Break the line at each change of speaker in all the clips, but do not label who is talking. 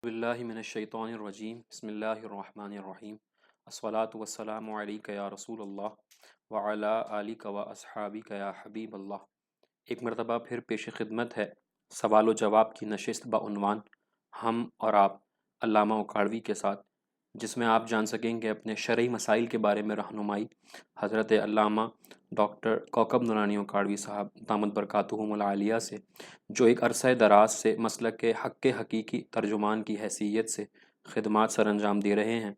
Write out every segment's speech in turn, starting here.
باللہ من الشیطان الرجیم بسم اللہ الرحمن الرحیم الصلاۃ والسلام علیک یا رسول اللہ وعلی آلک و اصحابک یا حبیب اللہ۔ ایک مرتبہ پھر پیش خدمت ہے سوال و جواب کی نشست بعنوان ہم اور آپ علامہ اکاڑوی کے ساتھ، جس میں آپ جان سکیں گے اپنے شرعی مسائل کے بارے میں رہنمائی حضرت علامہ ڈاکٹر کوکب نورانی اکاڑوی صاحب دامت برکاتہم العالیہ سے، جو ایک عرصہ دراز سے مسلک کے حق حقیقی ترجمان کی حیثیت سے خدمات سر انجام دے رہے ہیں۔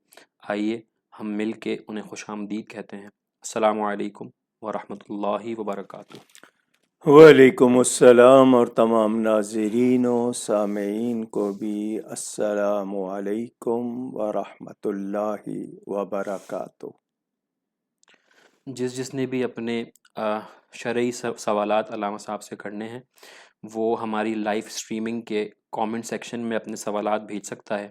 آئیے ہم مل کے انہیں خوش آمدید کہتے ہیں۔ السلام علیکم ورحمۃ اللہ وبرکاتہ۔
وعلیکم السلام، اور تمام ناظرین و سامعین کو بھی السلام علیکم ورحمۃ اللہ وبرکاتہ۔
جس نے بھی اپنے شرعی سوالات علامہ صاحب سے کرنے ہیں وہ ہماری لائیو سٹریمنگ کے کامنٹ سیکشن میں اپنے سوالات بھیج سکتا ہے،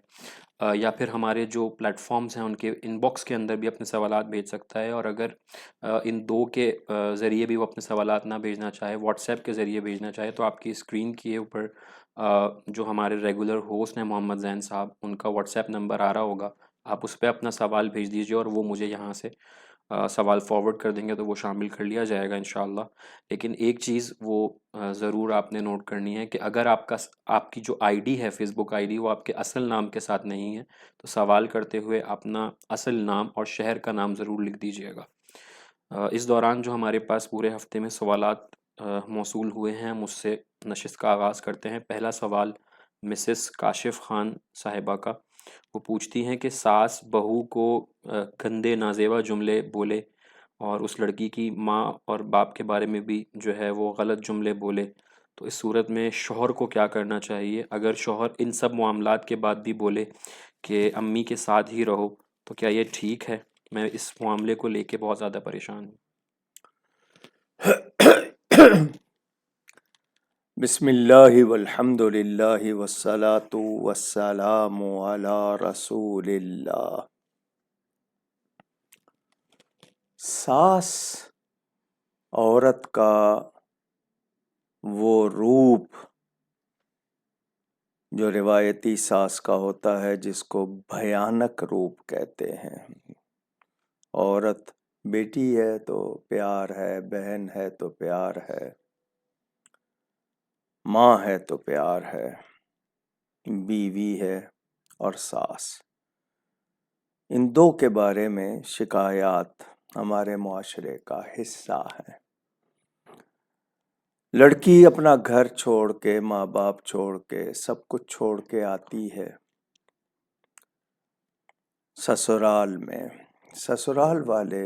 یا پھر ہمارے جو پلیٹ فارمز ہیں ان کے ان باکس کے اندر بھی اپنے سوالات بھیج سکتا ہے، اور اگر ان دو کے ذریعے بھی وہ اپنے سوالات نہ بھیجنا چاہے، واٹس ایپ کے ذریعے بھیجنا چاہے، تو آپ کی اسکرین کے اوپر جو ہمارے ریگولر ہوسٹ ہیں محمد زین صاحب، ان کا واٹس ایپ نمبر آ رہا ہوگا، آپ اس پہ اپنا سوال بھیج دیجیے اور وہ مجھے یہاں سے سوال فارورڈ کر دیں گے تو وہ شامل کر لیا جائے گا انشاءاللہ۔ لیکن ایک چیز وہ ضرور آپ نے نوٹ کرنی ہے کہ اگر آپ کی جو آئی ڈی ہے، فیس بک آئی ڈی، وہ آپ کے اصل نام کے ساتھ نہیں ہے تو سوال کرتے ہوئے اپنا اصل نام اور شہر کا نام ضرور لکھ دیجیے گا۔ اس دوران جو ہمارے پاس پورے ہفتے میں سوالات موصول ہوئے ہیں، مجھ سے نشست کا آغاز کرتے ہیں۔ پہلا سوال مسز کاشف خان صاحبہ کا، وہ پوچھتی ہیں کہ ساس بہو کو گندے نازیبا جملے بولے اور اس لڑکی کی ماں اور باپ کے بارے میں بھی جو ہے وہ غلط جملے بولے، تو اس صورت میں شوہر کو کیا کرنا چاہیے؟ اگر شوہر ان سب معاملات کے بعد بھی بولے کہ امی کے ساتھ ہی رہو تو کیا یہ ٹھیک ہے؟ میں اس معاملے کو لے کے بہت زیادہ پریشان ہوں۔
بسم اللہ والحمد للہ والصلاة والسلام علی رسول اللہ۔ ساس عورت کا وہ روپ جو روایتی ساس کا ہوتا ہے، جس کو بھیانک روپ کہتے ہیں۔ عورت بیٹی ہے تو پیار ہے، بہن ہے تو پیار ہے، ماں ہے تو پیار ہے، بیوی ہے اور ساس۔ ان دو کے بارے میں شکایات ہمارے معاشرے کا حصہ ہیں۔ لڑکی اپنا گھر چھوڑ کے، ماں باپ چھوڑ کے، سب کچھ چھوڑ کے آتی ہے سسرال میں۔ سسرال والے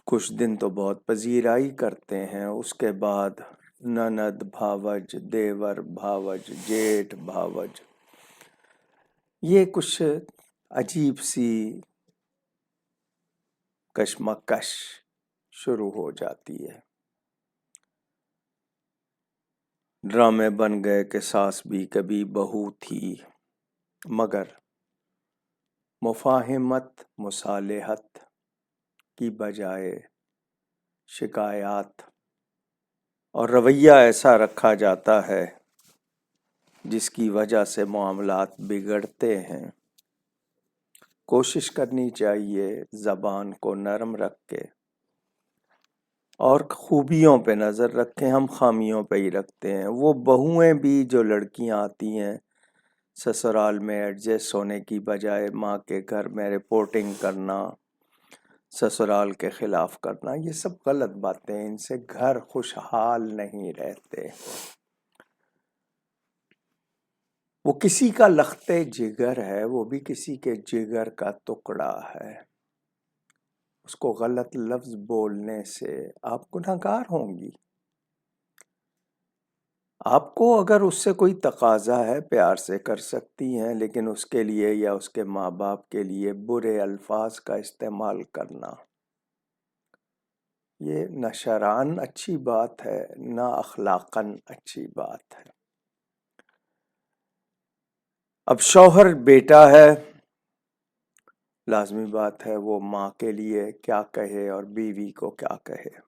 کچھ دن تو بہت پذیرائی کرتے ہیں، اس کے بعد نند، بھاوج، دیور، بھاوج، جیٹھ، بھاوج، یہ کچھ عجیب سی کشمکش شروع ہو جاتی ہے۔ ڈرامے بن گئے کہ ساس بھی کبھی بہو تھی، مگر مفاہمت، مصالحت کی بجائے شکایات اور رویہ ایسا رکھا جاتا ہے جس کی وجہ سے معاملات بگڑتے ہیں۔ کوشش کرنی چاہیے زبان کو نرم رکھ کے، اور خوبیوں پہ نظر رکھیں، ہم خامیوں پہ ہی رکھتے ہیں۔ وہ بہویں بھی جو لڑکیاں آتی ہیں سسرال میں ایڈجسٹ ہونے کی بجائے ماں کے گھر میں رپورٹنگ کرنا، سسرال کے خلاف کرنا، یہ سب غلط باتیں ہیں، ان سے گھر خوشحال نہیں رہتے۔ وہ کسی کا لختے جگر ہے، وہ بھی کسی کے جگر کا ٹکڑا ہے۔ اس کو غلط لفظ بولنے سے آپ گنہگار ہوں گی۔ آپ کو اگر اس سے کوئی تقاضا ہے پیار سے کر سکتی ہیں، لیکن اس کے لیے یا اس کے ماں باپ کے لیے برے الفاظ کا استعمال کرنا، یہ نہ شرعاً اچھی بات ہے، نہ اخلاقاً اچھی بات ہے۔ اب شوہر بیٹا ہے، لازمی بات ہے وہ ماں کے لیے کیا کہے اور بیوی کو کیا کہے۔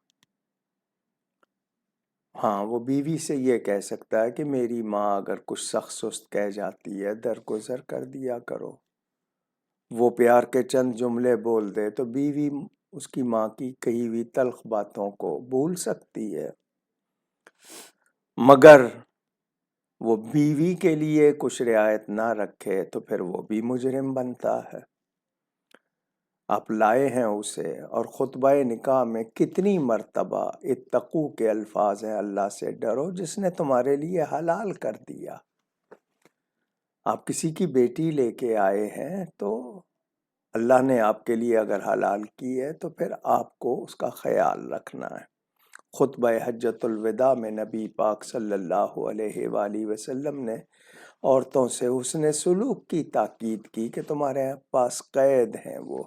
ہاں وہ بیوی سے یہ کہہ سکتا ہے کہ میری ماں اگر کچھ سخت سست کہہ جاتی ہے درگزر کر دیا کرو. وہ پیار کے چند جملے بول دے تو بیوی اس کی ماں کی کہی ہوئی تلخ باتوں کو بھول سکتی ہے. مگر وہ بیوی کے لیے کچھ رعایت نہ رکھے تو پھر وہ بھی مجرم بنتا ہے. آپ لائے ہیں اسے اور خطبہ نکاح میں کتنی مرتبہ اتقو کے الفاظ ہیں، اللہ سے ڈرو جس نے تمہارے لیے حلال کر دیا. آپ کسی کی بیٹی لے کے آئے ہیں تو اللہ نے آپ کے لیے اگر حلال کی ہے تو پھر آپ کو اس کا خیال رکھنا ہے. خطبہ حجۃ الوداع میں نبی پاک صلی اللہ علیہ وآلہ وسلم نے عورتوں سے حسن سلوک کی تاکید کی کہ تمہارے پاس قید ہیں وہ.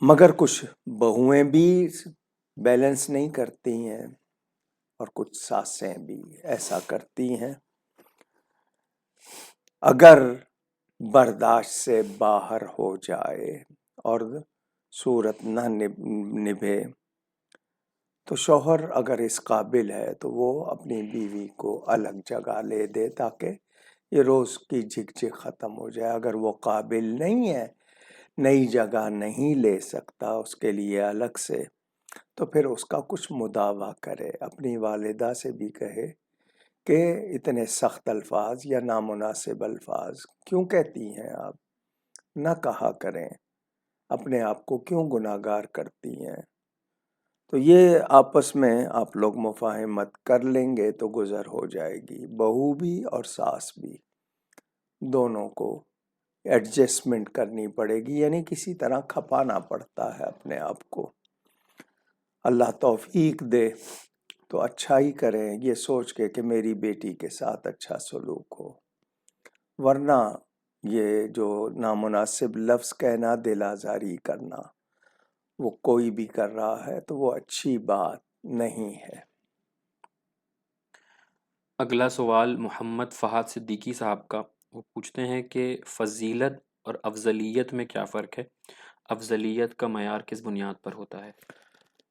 مگر کچھ بہویں بھی بیلنس نہیں کرتی ہیں اور کچھ ساسیں بھی ایسا کرتی ہیں. اگر برداشت سے باہر ہو جائے اور صورت نہ نبھے تو شوہر اگر اس قابل ہے تو وہ اپنی بیوی کو الگ جگہ لے دے تاکہ یہ روز کی جھک جھک ختم ہو جائے. اگر وہ قابل نہیں ہے، نئی جگہ نہیں لے سکتا اس کے لیے الگ سے، تو پھر اس کا کچھ مداوع کرے. اپنی والدہ سے بھی کہے کہ اتنے سخت الفاظ یا نامناسب الفاظ کیوں کہتی ہیں آپ، نہ کہا کریں. اپنے آپ کو کیوں گناہگار کرتی ہیں. تو یہ آپس میں آپ لوگ مفاہمت کر لیں گے تو گزر ہو جائے گی. بہو بھی اور ساس بھی دونوں کو ایڈجسٹمنٹ کرنی پڑے گی، یعنی کسی طرح کھپانا پڑتا ہے اپنے آپ کو. اللہ توفیق دے تو اچھا ہی کریں یہ سوچ کے کہ میری بیٹی کے ساتھ اچھا سلوک ہو. ورنہ یہ جو نامناسب لفظ کہنا، دل آزاری کرنا، وہ کوئی بھی کر رہا ہے تو وہ اچھی بات نہیں ہے.
اگلا سوال محمد فہد صدیقی صاحب کا. وہ پوچھتے ہیں کہ فضیلت اور افضلیت میں کیا فرق ہے؟ افضلیت کا معیار کس بنیاد پر ہوتا ہے؟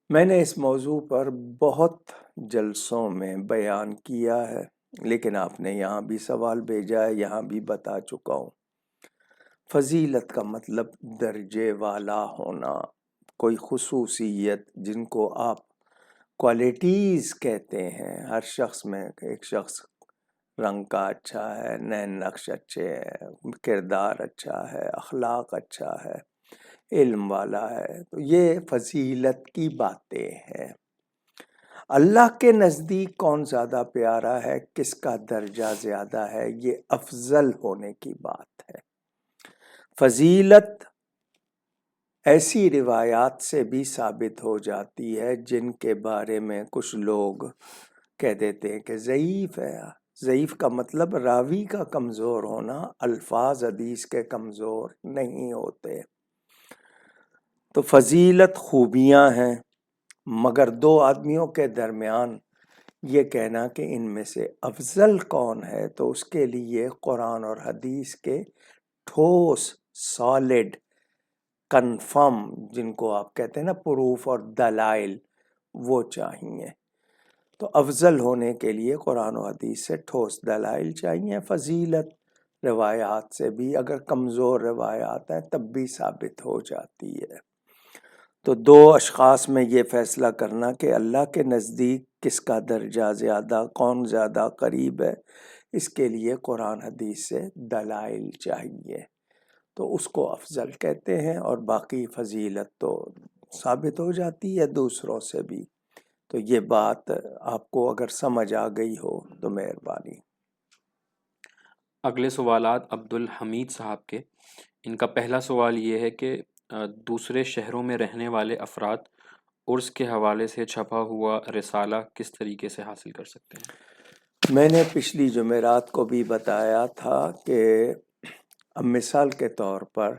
میں نے اس موضوع پر بہت جلسوں میں بیان کیا ہے، لیکن آپ نے یہاں بھی سوال بھیجا ہے، یہاں بھی بتا چکا ہوں. فضیلت کا مطلب درجے والا ہونا، کوئی خصوصیت جن کو آپ کوالٹیز کہتے ہیں. ہر شخص میں ایک شخص رنگ کا اچھا ہے، نین نقش اچھے ہیں، کردار اچھا ہے، اخلاق اچھا ہے، علم والا ہے، تو یہ فضیلت کی باتیں ہیں. اللہ کے نزدیک کون زیادہ پیارا ہے، کس کا درجہ زیادہ ہے، یہ افضل ہونے کی بات ہے. فضیلت ایسی روایات سے بھی ثابت ہو جاتی ہے جن کے بارے میں کچھ لوگ کہہ دیتے ہیں کہ ضعیف ہے. ضعیف کا مطلب راوی کا کمزور ہونا، الفاظ حدیث کے کمزور نہیں ہوتے. تو فضیلت خوبیاں ہیں، مگر دو آدمیوں کے درمیان یہ کہنا کہ ان میں سے افضل کون ہے تو اس کے لیے قرآن اور حدیث کے ٹھوس، سالڈ، کنفرم، جن کو آپ کہتے ہیں نا پروف اور دلائل، وہ چاہیے. تو افضل ہونے کے لیے قرآن و حدیث سے ٹھوس دلائل چاہیے. فضیلت روایات سے بھی اگر کمزور روایات ہیں تب بھی ثابت ہو جاتی ہے. تو دو اشخاص میں یہ فیصلہ کرنا کہ اللہ کے نزدیک کس کا درجہ زیادہ، کون زیادہ قریب ہے، اس کے لیے قرآن حدیث سے دلائل چاہیے، تو اس کو افضل کہتے ہیں. اور باقی فضیلت تو ثابت ہو جاتی ہے دوسروں سے بھی. تو یہ بات آپ کو اگر سمجھ آ گئی ہو تو مہربانی.
اگلے سوالات عبدالحمید صاحب کے. ان کا پہلا سوال یہ ہے کہ دوسرے شہروں میں رہنے والے افراد عرس کے حوالے سے چھپا ہوا رسالہ کس طریقے سے حاصل کر سکتے ہیں؟
میں نے پچھلی جمعرات کو بھی بتایا تھا کہ اب مثال کے طور پر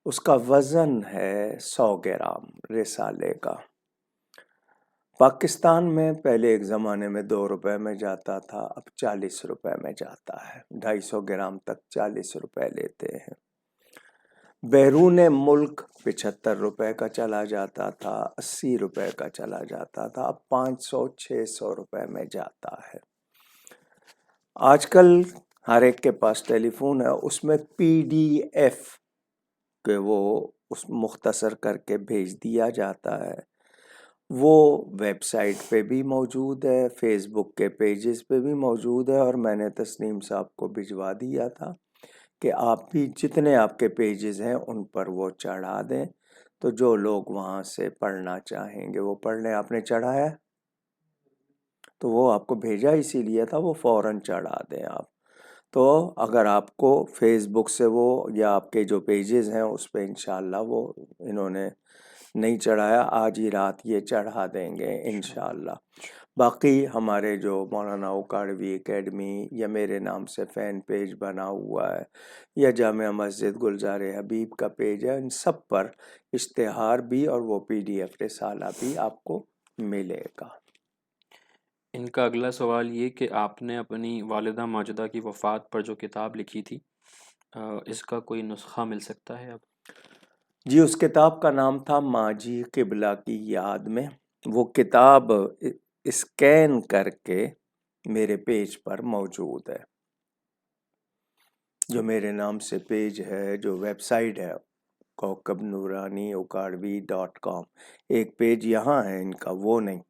اس کا وزن ہے 100 گرام رسالے کا. پاکستان میں پہلے ایک زمانے میں 2 روپے میں جاتا تھا، اب 40 روپے میں جاتا ہے. 250 گرام تک 40 روپے لیتے ہیں. بیرون ملک 75 روپے کا چلا جاتا تھا، 80 روپے کا چلا جاتا تھا، اب 500 600 روپے میں جاتا ہے۔ آج کل ہر ایک کے پاس ٹیلی فون ہے، اس میں PDF کہ وہ اس مختصر کر کے بھیج دیا جاتا ہے، وہ ویب سائٹ پہ بھی موجود ہے، فیس بک کے پیجز پہ بھی موجود ہے، اور میں نے تسنیم صاحب کو بھجوا دیا تھا کہ آپ بھی جتنے آپ کے پیجز ہیں ان پر وہ چڑھا دیں، تو جو لوگ وہاں سے پڑھنا چاہیں گے وہ پڑھ لیں۔ آپ نے چڑھایا تو وہ آپ کو بھیجا اسی لیے تھا، وہ فوراً چڑھا دیں آپ۔ تو اگر آپ کو فیس بک سے وہ یا آپ کے جو پیجز ہیں اس پہ انشاءاللہ وہ انہوں نے نہیں چڑھایا، آج ہی رات یہ چڑھا دیں گے انشاءاللہ۔ باقی ہمارے جو مولانا اوکاڑوی اکیڈمی یا میرے نام سے فین پیج بنا ہوا ہے یا جامع مسجد گلزار حبیب کا پیج ہے، ان سب پر اشتہار بھی اور وہ PDF رسالہ بھی آپ کو ملے گا۔
ان کا اگلا سوال یہ کہ آپ نے اپنی والدہ ماجدہ کی وفات پر جو کتاب لکھی تھی، اس کا کوئی نسخہ مل سکتا ہے اب؟
جی، اس کتاب کا نام تھا ماجی قبلہ کی یاد میں۔ وہ کتاب اسکین کر کے میرے پیج پر موجود ہے، جو میرے نام سے پیج ہے، جو ویب سائٹ ہے کوکب نورانی اکاڑوی.com، ایک پیج یہاں ہے ان کا، وہ نہیں،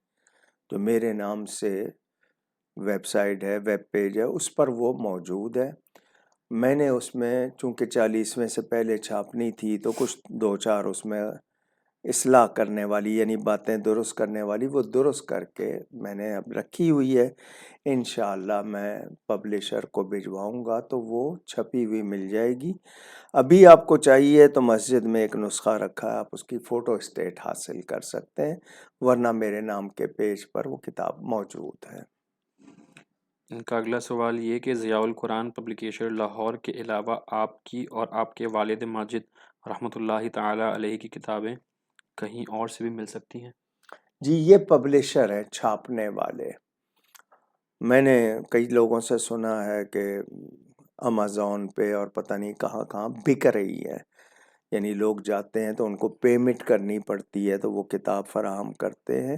جو میرے نام سے ویب سائٹ ہے، ویب پیج ہے، اس پر وہ موجود ہے۔ میں نے اس میں چونکہ 40ویں سے پہلے چھاپنی تھی تو کچھ 2 4 اس میں اصلاح کرنے والی یعنی باتیں درست کرنے والی وہ درست کر کے میں نے اب رکھی ہوئی ہے۔ انشاءاللہ میں پبلشر کو بھجواؤں گا تو وہ چھپی ہوئی مل جائے گی۔ ابھی آپ کو چاہیے تو مسجد میں ایک نسخہ رکھا ہے، آپ اس کی فوٹو اسٹیٹ حاصل کر سکتے ہیں، ورنہ میرے نام کے پیج پر وہ کتاب موجود ہے۔
ان کا اگلا سوال یہ کہ ضیاء القرآن پبلیکیشن لاہور کے علاوہ آپ کی اور آپ کے والد ماجد رحمۃ اللہ تعالی علیہ کی کتابیں کہیں اور سے بھی مل سکتی ہیں؟
جی، یہ پبلشر ہے، چھاپنے والے۔ میں نے کئی لوگوں سے سنا ہے کہ امازون پہ اور پتہ نہیں کہاں کہاں بک رہی ہے، یعنی لوگ جاتے ہیں تو ان کو پیمنٹ کرنی پڑتی ہے تو وہ کتاب فراہم کرتے ہیں۔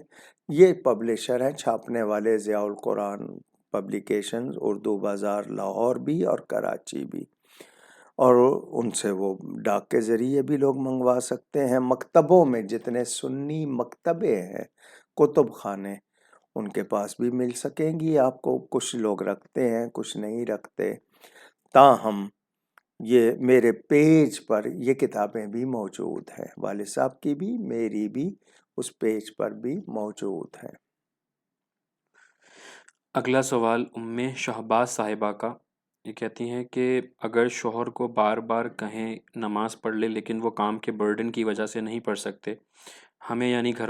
یہ پبلشر ہیں، چھاپنے والے ضیاء القرآن پبلیکیشنز، اردو بازار لاہور بھی اور کراچی بھی، اور ان سے وہ ڈاک کے ذریعے بھی لوگ منگوا سکتے ہیں۔ مکتبوں میں جتنے سنی مکتبے ہیں، کتب خانے، ان کے پاس بھی مل سکیں گی آپ کو۔ کچھ لوگ رکھتے ہیں، کچھ نہیں رکھتے، تاہم یہ میرے پیج پر یہ کتابیں بھی موجود ہیں، والد صاحب کی بھی، میری بھی، اس پیج پر بھی موجود ہیں۔
اگلا سوال شہباز صاحبہ کا، یہ کہتی ہیں کہ اگر شوہر کو بار بار کہیں نماز پڑھ لے لیکن وہ کام کے برڈن کی وجہ سے نہیں پڑھ سکتے، ہمیں یعنی گھر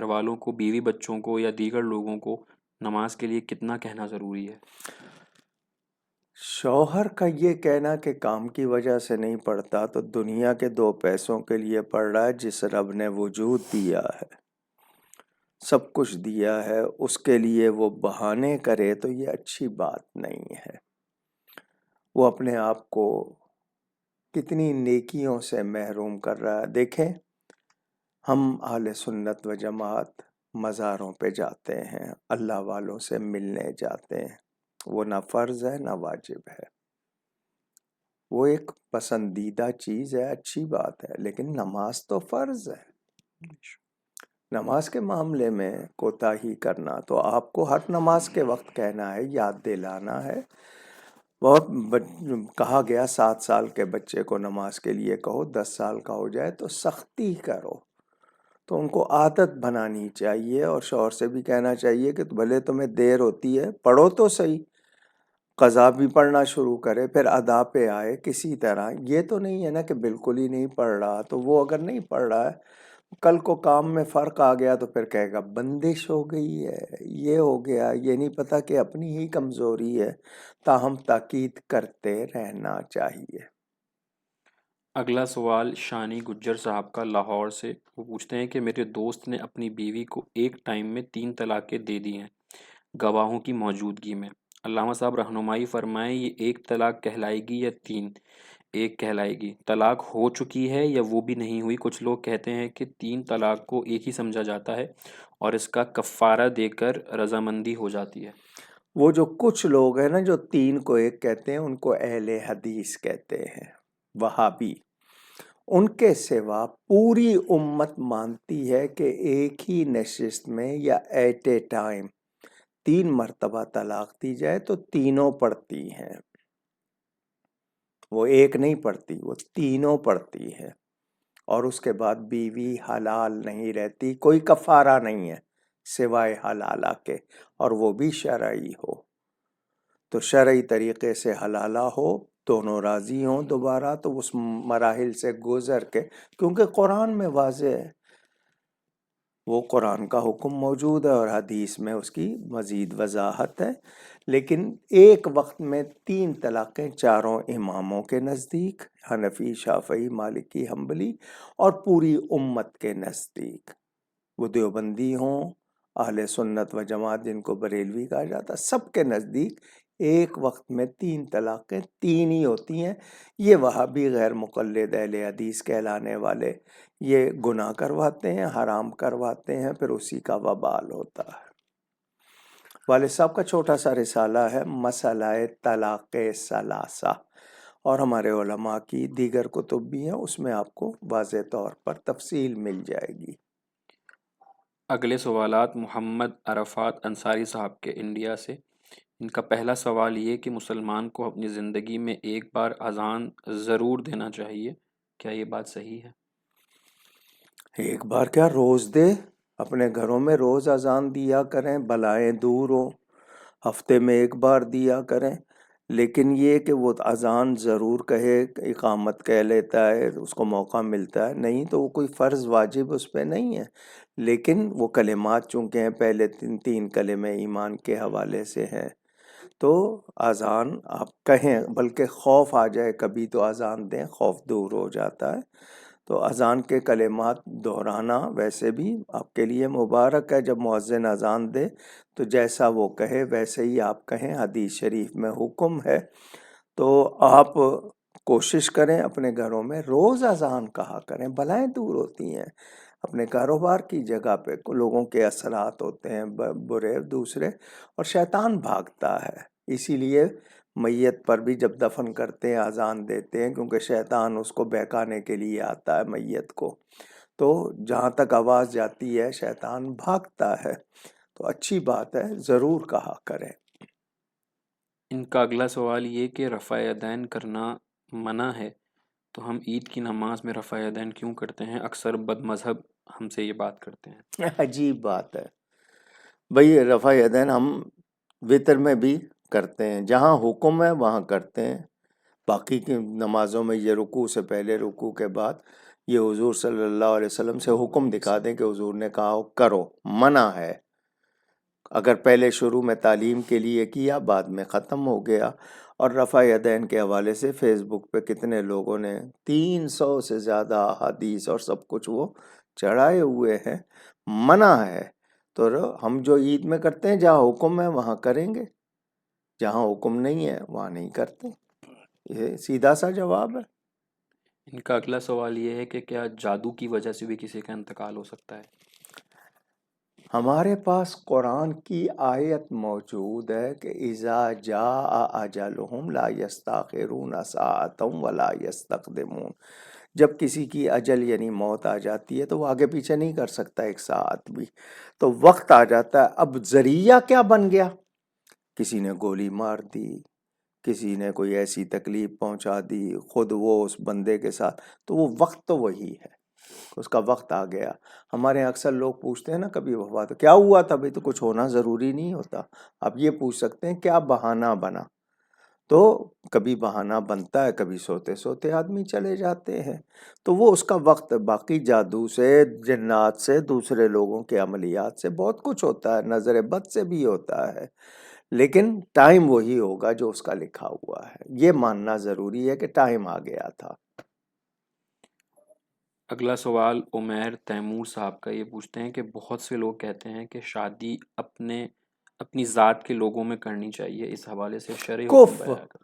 والوں کو بیوی بچوں کو یا دیگر لوگوں کو نماز کے لیے کتنا کہنا ضروری ہے؟
شوہر کا یہ کہنا کہ کام کی وجہ سے نہیں پڑھتا تو دنیا کے 2 پیسوں کے لیے پڑھ رہا ہے، جس رب نے وجود دیا ہے، سب کچھ دیا ہے، اس کے لیے وہ بہانے کرے تو یہ اچھی بات نہیں ہے۔ وہ اپنے آپ کو کتنی نیکیوں سے محروم کر رہا ہے۔ دیکھیں، ہم اہل سنت و جماعت مزاروں پہ جاتے ہیں، اللہ والوں سے ملنے جاتے ہیں، وہ نہ فرض ہے نہ واجب ہے، وہ ایک پسندیدہ چیز ہے، اچھی بات ہے، لیکن نماز تو فرض ہے۔ نماز کے معاملے میں کوتاہی کرنا تو آپ کو ہر نماز کے وقت کہنا ہے، یاد دلانا ہے۔ بہت کہا گیا 7 سال کے بچے کو نماز کے لیے کہو، 10 سال کا ہو جائے تو سختی کرو، تو ان کو عادت بنانی چاہیے، اور شوہر سے بھی کہنا چاہیے کہ بھلے تمہیں دیر ہوتی ہے پڑھو تو صحیح، قضا بھی پڑھنا شروع کرے، پھر ادا پہ آئے کسی طرح۔ یہ تو نہیں ہے نا کہ بالکل ہی نہیں پڑھ رہا، تو وہ اگر نہیں پڑھ رہا ہے، کل کو کام میں فرق آ گیا تو پھر کہے گا بندش ہو گئی ہے، یہ ہو گیا، یہ نہیں پتا کہ اپنی ہی کمزوری ہے، تاہم تاکید کرتے رہنا چاہیے۔
اگلا سوال شانی گجر صاحب کا لاہور سے، وہ پوچھتے ہیں کہ میرے دوست نے اپنی بیوی کو ایک ٹائم میں 3 طلاقیں دے دی ہیں گواہوں کی موجودگی میں۔ علامہ صاحب رہنمائی فرمائیں، یہ 1 طلاق کہلائے گی یا 3؟ ایک کہلائے گی؟ طلاق ہو چکی ہے یا وہ بھی نہیں ہوئی؟ کچھ لوگ کہتے ہیں کہ 3 طلاق کو ایک ہی سمجھا جاتا ہے اور اس کا کفارہ دے کر رضامندی ہو جاتی ہے۔
وہ جو کچھ لوگ ہیں نا جو 3 کو ایک کہتے ہیں، ان کو اہل حدیث کہتے ہیں، وہابی۔ ان کے سوا پوری امت مانتی ہے کہ ایک ہی نشست میں یا ایٹ اے ٹائم 3 مرتبہ طلاق دی جائے تو تینوں پڑتی ہیں، وہ ایک نہیں پڑتی، وہ تینوں پڑتی ہے، اور اس کے بعد بیوی حلال نہیں رہتی، کوئی کفارہ نہیں ہے سوائے حلالہ کے، اور وہ بھی شرعی ہو، تو شرعی طریقے سے حلالہ ہو، دونوں راضی ہوں دوبارہ، تو اس مراحل سے گزر کے، کیونکہ قرآن میں واضح ہے، وہ قرآن کا حکم موجود ہے اور حدیث میں اس کی مزید وضاحت ہے، لیکن ایک وقت میں 3 طلاقیں چاروں اماموں کے نزدیک، حنفی، شافعی، مالکی، حنبلی، اور پوری امت کے نزدیک، وہ دیوبندی ہوں، اہل سنت و جماعت جن کو بریلوی کہا جاتا ہے، سب کے نزدیک ایک وقت میں 3 طلاقیں 3 ہی ہوتی ہیں۔ یہ وہابی غیر مقلد اہل حدیث کہلانے والے یہ گناہ کرواتے ہیں، حرام کرواتے ہیں، پھر اسی کا وبال ہوتا ہے۔ والد صاحب کا چھوٹا سا رسالہ ہے مسئلہ طلاق ثلاثہ، اور ہمارے علماء کی دیگر کتب بھی ہیں، اس میں آپ کو واضح طور پر تفصیل مل جائے گی۔
اگلے سوالات محمد عرفات انصاری صاحب کے انڈیا سے۔ ان کا پہلا سوال یہ کہ مسلمان کو اپنی زندگی میں ایک بار اذان ضرور دینا چاہیے، کیا یہ بات صحیح ہے؟
ایک بار کیا، روز دے، اپنے گھروں میں روز اذان دیا کریں، بلائیں دور ہوں، ہفتے میں ایک بار دیا کریں، لیکن یہ کہ وہ اذان ضرور کہے، اقامت کہہ لیتا ہے، اس کو موقع ملتا ہے، نہیں تو وہ کوئی فرض واجب اس پہ نہیں ہے، لیکن وہ کلمات چونکہ ہیں، پہلے 3 کلمے ایمان کے حوالے سے ہیں، تو اذان آپ کہیں، بلکہ خوف آ جائے کبھی تو اذان دیں، خوف دور ہو جاتا ہے، تو اذان کے کلمات دہرانا ویسے بھی آپ کے لیے مبارک ہے، جب مؤذن اذان دے تو جیسا وہ کہے ویسے ہی آپ کہیں، حدیث شریف میں حکم ہے، تو آپ کوشش کریں اپنے گھروں میں روز اذان کہا کریں، بلائیں دور ہوتی ہیں، اپنے کاروبار کی جگہ پہ لوگوں کے اثرات ہوتے ہیں برے دوسرے، اور شیطان بھاگتا ہے، اسی لیے میت پر بھی جب دفن کرتے ہیں اذان دیتے ہیں، کیونکہ شیطان اس کو بہکانے کے لیے آتا ہے میت کو، تو جہاں تک آواز جاتی ہے شیطان بھاگتا ہے، تو اچھی بات ہے، ضرور کہا کریں۔
ان کا اگلا سوال یہ کہ رفع یدین کرنا منع ہے تو ہم عید کی نماز میں رفع یدین کیوں کرتے ہیں؟ اکثر بد مذہب ہم سے یہ بات کرتے ہیں۔
عجیب بات ہے بھئی، رفع یدین ہم وطر میں بھی کرتے ہیں، جہاں حکم ہے وہاں کرتے ہیں، باقی کی نمازوں میں یہ رکوع سے پہلے، رکوع کے بعد، یہ حضور صلی اللہ علیہ وسلم سے حکم دکھا دیں کہ حضور نے کہا ہو کرو، منع ہے، اگر پہلے شروع میں تعلیم کے لیے کیا، بعد میں ختم ہو گیا، اور رفع یدین کے حوالے سے فیس بک پہ کتنے لوگوں نے 300 سے زیادہ حدیث اور سب کچھ وہ چڑھائے ہوئے ہیں، منع ہے، تو ہم جو عید میں کرتے ہیں جہاں حکم ہے وہاں کریں گے، جہاں حکم نہیں ہے وہاں نہیں کرتے، یہ سیدھا سا جواب ہے۔
ان کا اگلا سوال یہ ہے کہ کیا جادو کی وجہ سے بھی کسی کا انتقال ہو سکتا ہے؟
ہمارے پاس قرآن کی آیت موجود ہے کہ اذا جاء اجلہم لا یستاخرون ساعۃ ولا یستقدمون، جب کسی کی اجل یعنی موت آ جاتی ہے تو وہ آگے پیچھے نہیں کر سکتا 1 ساعت بھی، تو وقت آ جاتا ہے، اب ذریعہ کیا بن گیا، کسی نے گولی مار دی، کسی نے کوئی ایسی تکلیف پہنچا دی، خود وہ اس بندے کے ساتھ، تو وہ وقت تو وہی ہے، اس کا وقت آ گیا۔ ہمارے یہاں اکثر لوگ پوچھتے ہیں نا کبھی وفات کیا ہوا تھا، بھئی تو کچھ ہونا ضروری نہیں ہوتا، آپ یہ پوچھ سکتے ہیں کیا بہانہ بنا، تو کبھی بہانہ بنتا ہے، کبھی سوتے سوتے آدمی چلے جاتے ہیں، تو وہ اس کا وقت، باقی جادو سے، جنات سے، دوسرے لوگوں کے عملیات سے بہت کچھ ہوتا ہے، نظر بد سے بھی ہوتا ہے، لیکن ٹائم وہی ہوگا جو اس کا لکھا ہوا ہے، یہ ماننا ضروری ہے کہ ٹائم آ گیا تھا۔
اگلا سوال عمیر تیمور صاحب کا، یہ پوچھتے ہیں کہ بہت سے لوگ کہتے ہیں کہ شادی اپنی ذات کے لوگوں میں کرنی چاہیے، اس حوالے سے شرعی حکم
کفر،
بیان کریں۔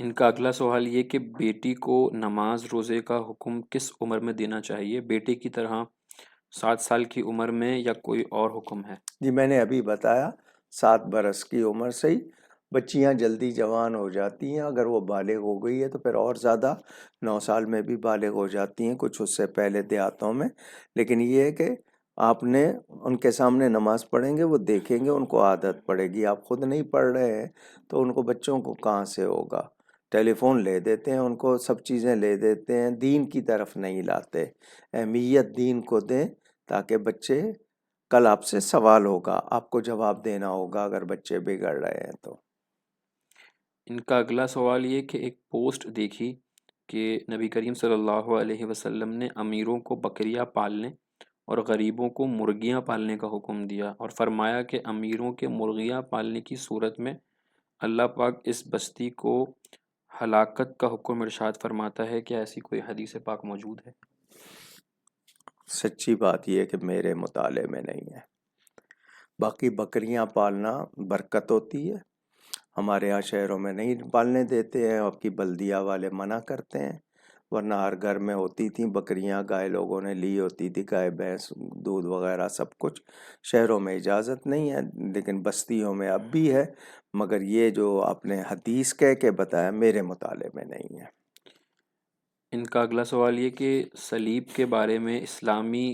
ان کا اگلا سوال یہ کہ بیٹی کو نماز روزے کا حکم کس عمر میں دینا چاہیے، بیٹے کی طرح 7 سال کی عمر میں یا کوئی اور حکم ہے؟
جی میں نے ابھی بتایا 7 برس کی عمر سے ہی بچیاں جلدی جوان ہو جاتی ہیں، اگر وہ بالغ ہو گئی ہے تو پھر اور زیادہ 9 سال میں بھی بالغ ہو جاتی ہیں، کچھ اس سے پہلے دیہاتوں میں. لیکن یہ ہے کہ آپ نے ان کے سامنے نماز پڑھیں گے، وہ دیکھیں گے، ان کو عادت پڑے گی. آپ خود نہیں پڑھ رہے ہیں تو ان کو بچوں کو کہاں سے ہوگا. ٹیلی فون لے دیتے ہیں ان کو، سب چیزیں لے دیتے ہیں، دین کی طرف نہیں لاتے. اہمیت دین کو دیں تاکہ بچے، کل آپ سے سوال ہوگا، آپ کو جواب دینا ہوگا اگر بچے بگڑ رہے ہیں تو.
ان کا اگلا سوال یہ کہ ایک پوسٹ دیکھی کہ نبی کریم صلی اللہ علیہ وسلم نے امیروں کو بکریاں پالنے اور غریبوں کو مرغیاں پالنے کا حکم دیا، اور فرمایا کہ امیروں کے مرغیاں پالنے کی صورت میں اللہ پاک اس بستی کو ہلاکت کا حکم ارشاد فرماتا ہے. کیا ایسی کوئی حدیث پاک موجود ہے؟
سچی بات یہ ہے کہ میرے مطالعے میں نہیں ہے. باقی بکریاں پالنا برکت ہوتی ہے، ہمارے ہاں شہروں میں نہیں پالنے دیتے ہیں، اب کی بلدیہ والے منع کرتے ہیں، ورنہ ہر گھر میں ہوتی تھیں بکریاں، گائے لوگوں نے لی ہوتی تھی، گائے بھینس دودھ وغیرہ سب کچھ. شہروں میں اجازت نہیں ہے لیکن بستیوں میں اب بھی ہے، مگر یہ جو آپ نے حدیث کہہ کے بتایا میرے مطالعے میں نہیں ہے.
ان کا اگلا سوال یہ کہ صلیب کے بارے میں اسلامی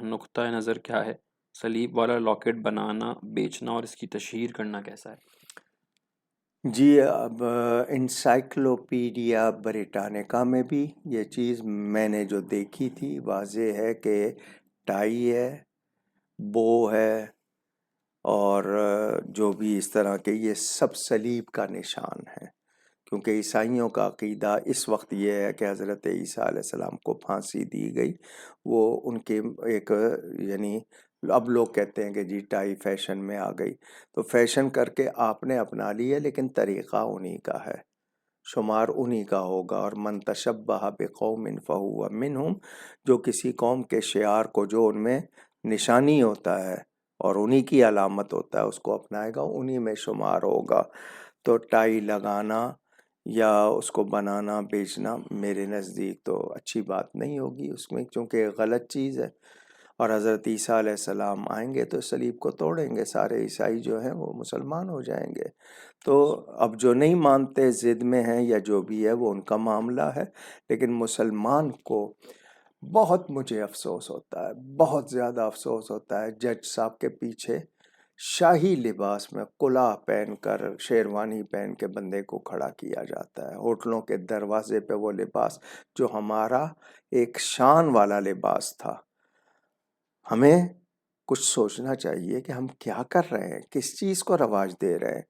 نقطہ نظر کیا ہے؟ صلیب والا لاکٹ بنانا، بیچنا اور اس کی تشہیر کرنا کیسا ہے؟
جی اب انسائکلوپیڈیا بریٹانیکا میں بھی یہ چیز میں نے جو دیکھی تھی واضح ہے کہ ٹائی ہے، بو ہے، اور جو بھی اس طرح کے یہ سب صلیب کا نشان ہے. کیونکہ عیسائیوں کا عقیدہ اس وقت یہ ہے کہ حضرت عیسیٰ علیہ السلام کو پھانسی دی گئی، وہ ان کے ایک، یعنی اب لوگ کہتے ہیں کہ جی ٹائی فیشن میں آ گئی، تو فیشن کر کے آپ نے اپنا لی ہے، لیکن طریقہ انہی کا ہے، شمار انہی کا ہوگا. اور من تشبہ بقوم فہو منہم، جو کسی قوم کے شعار کو، جو ان میں نشانی ہوتا ہے اور انہی کی علامت ہوتا ہے، اس کو اپنائے گا، انہی میں شمار ہوگا. تو ٹائی لگانا یا اس کو بنانا بیچنا میرے نزدیک تو اچھی بات نہیں ہوگی اس میں، چونکہ غلط چیز ہے. اور حضرت عیسیٰ علیہ السلام آئیں گے تو صلیب کو توڑیں گے، سارے عیسائی جو ہیں وہ مسلمان ہو جائیں گے. تو اب جو نہیں مانتے، ضد میں ہیں یا جو بھی ہے، وہ ان کا معاملہ ہے. لیکن مسلمان کو بہت مجھے افسوس ہوتا ہے، بہت زیادہ افسوس ہوتا ہے، جج صاحب کے پیچھے شاہی لباس میں قلعہ پہن کر، شیروانی پہن کے بندے کو کھڑا کیا جاتا ہے ہوٹلوں کے دروازے پہ. وہ لباس جو ہمارا ایک شان والا لباس تھا. ہمیں کچھ سوچنا چاہیے کہ ہم کیا کر رہے ہیں، کس چیز کو رواج دے رہے ہیں.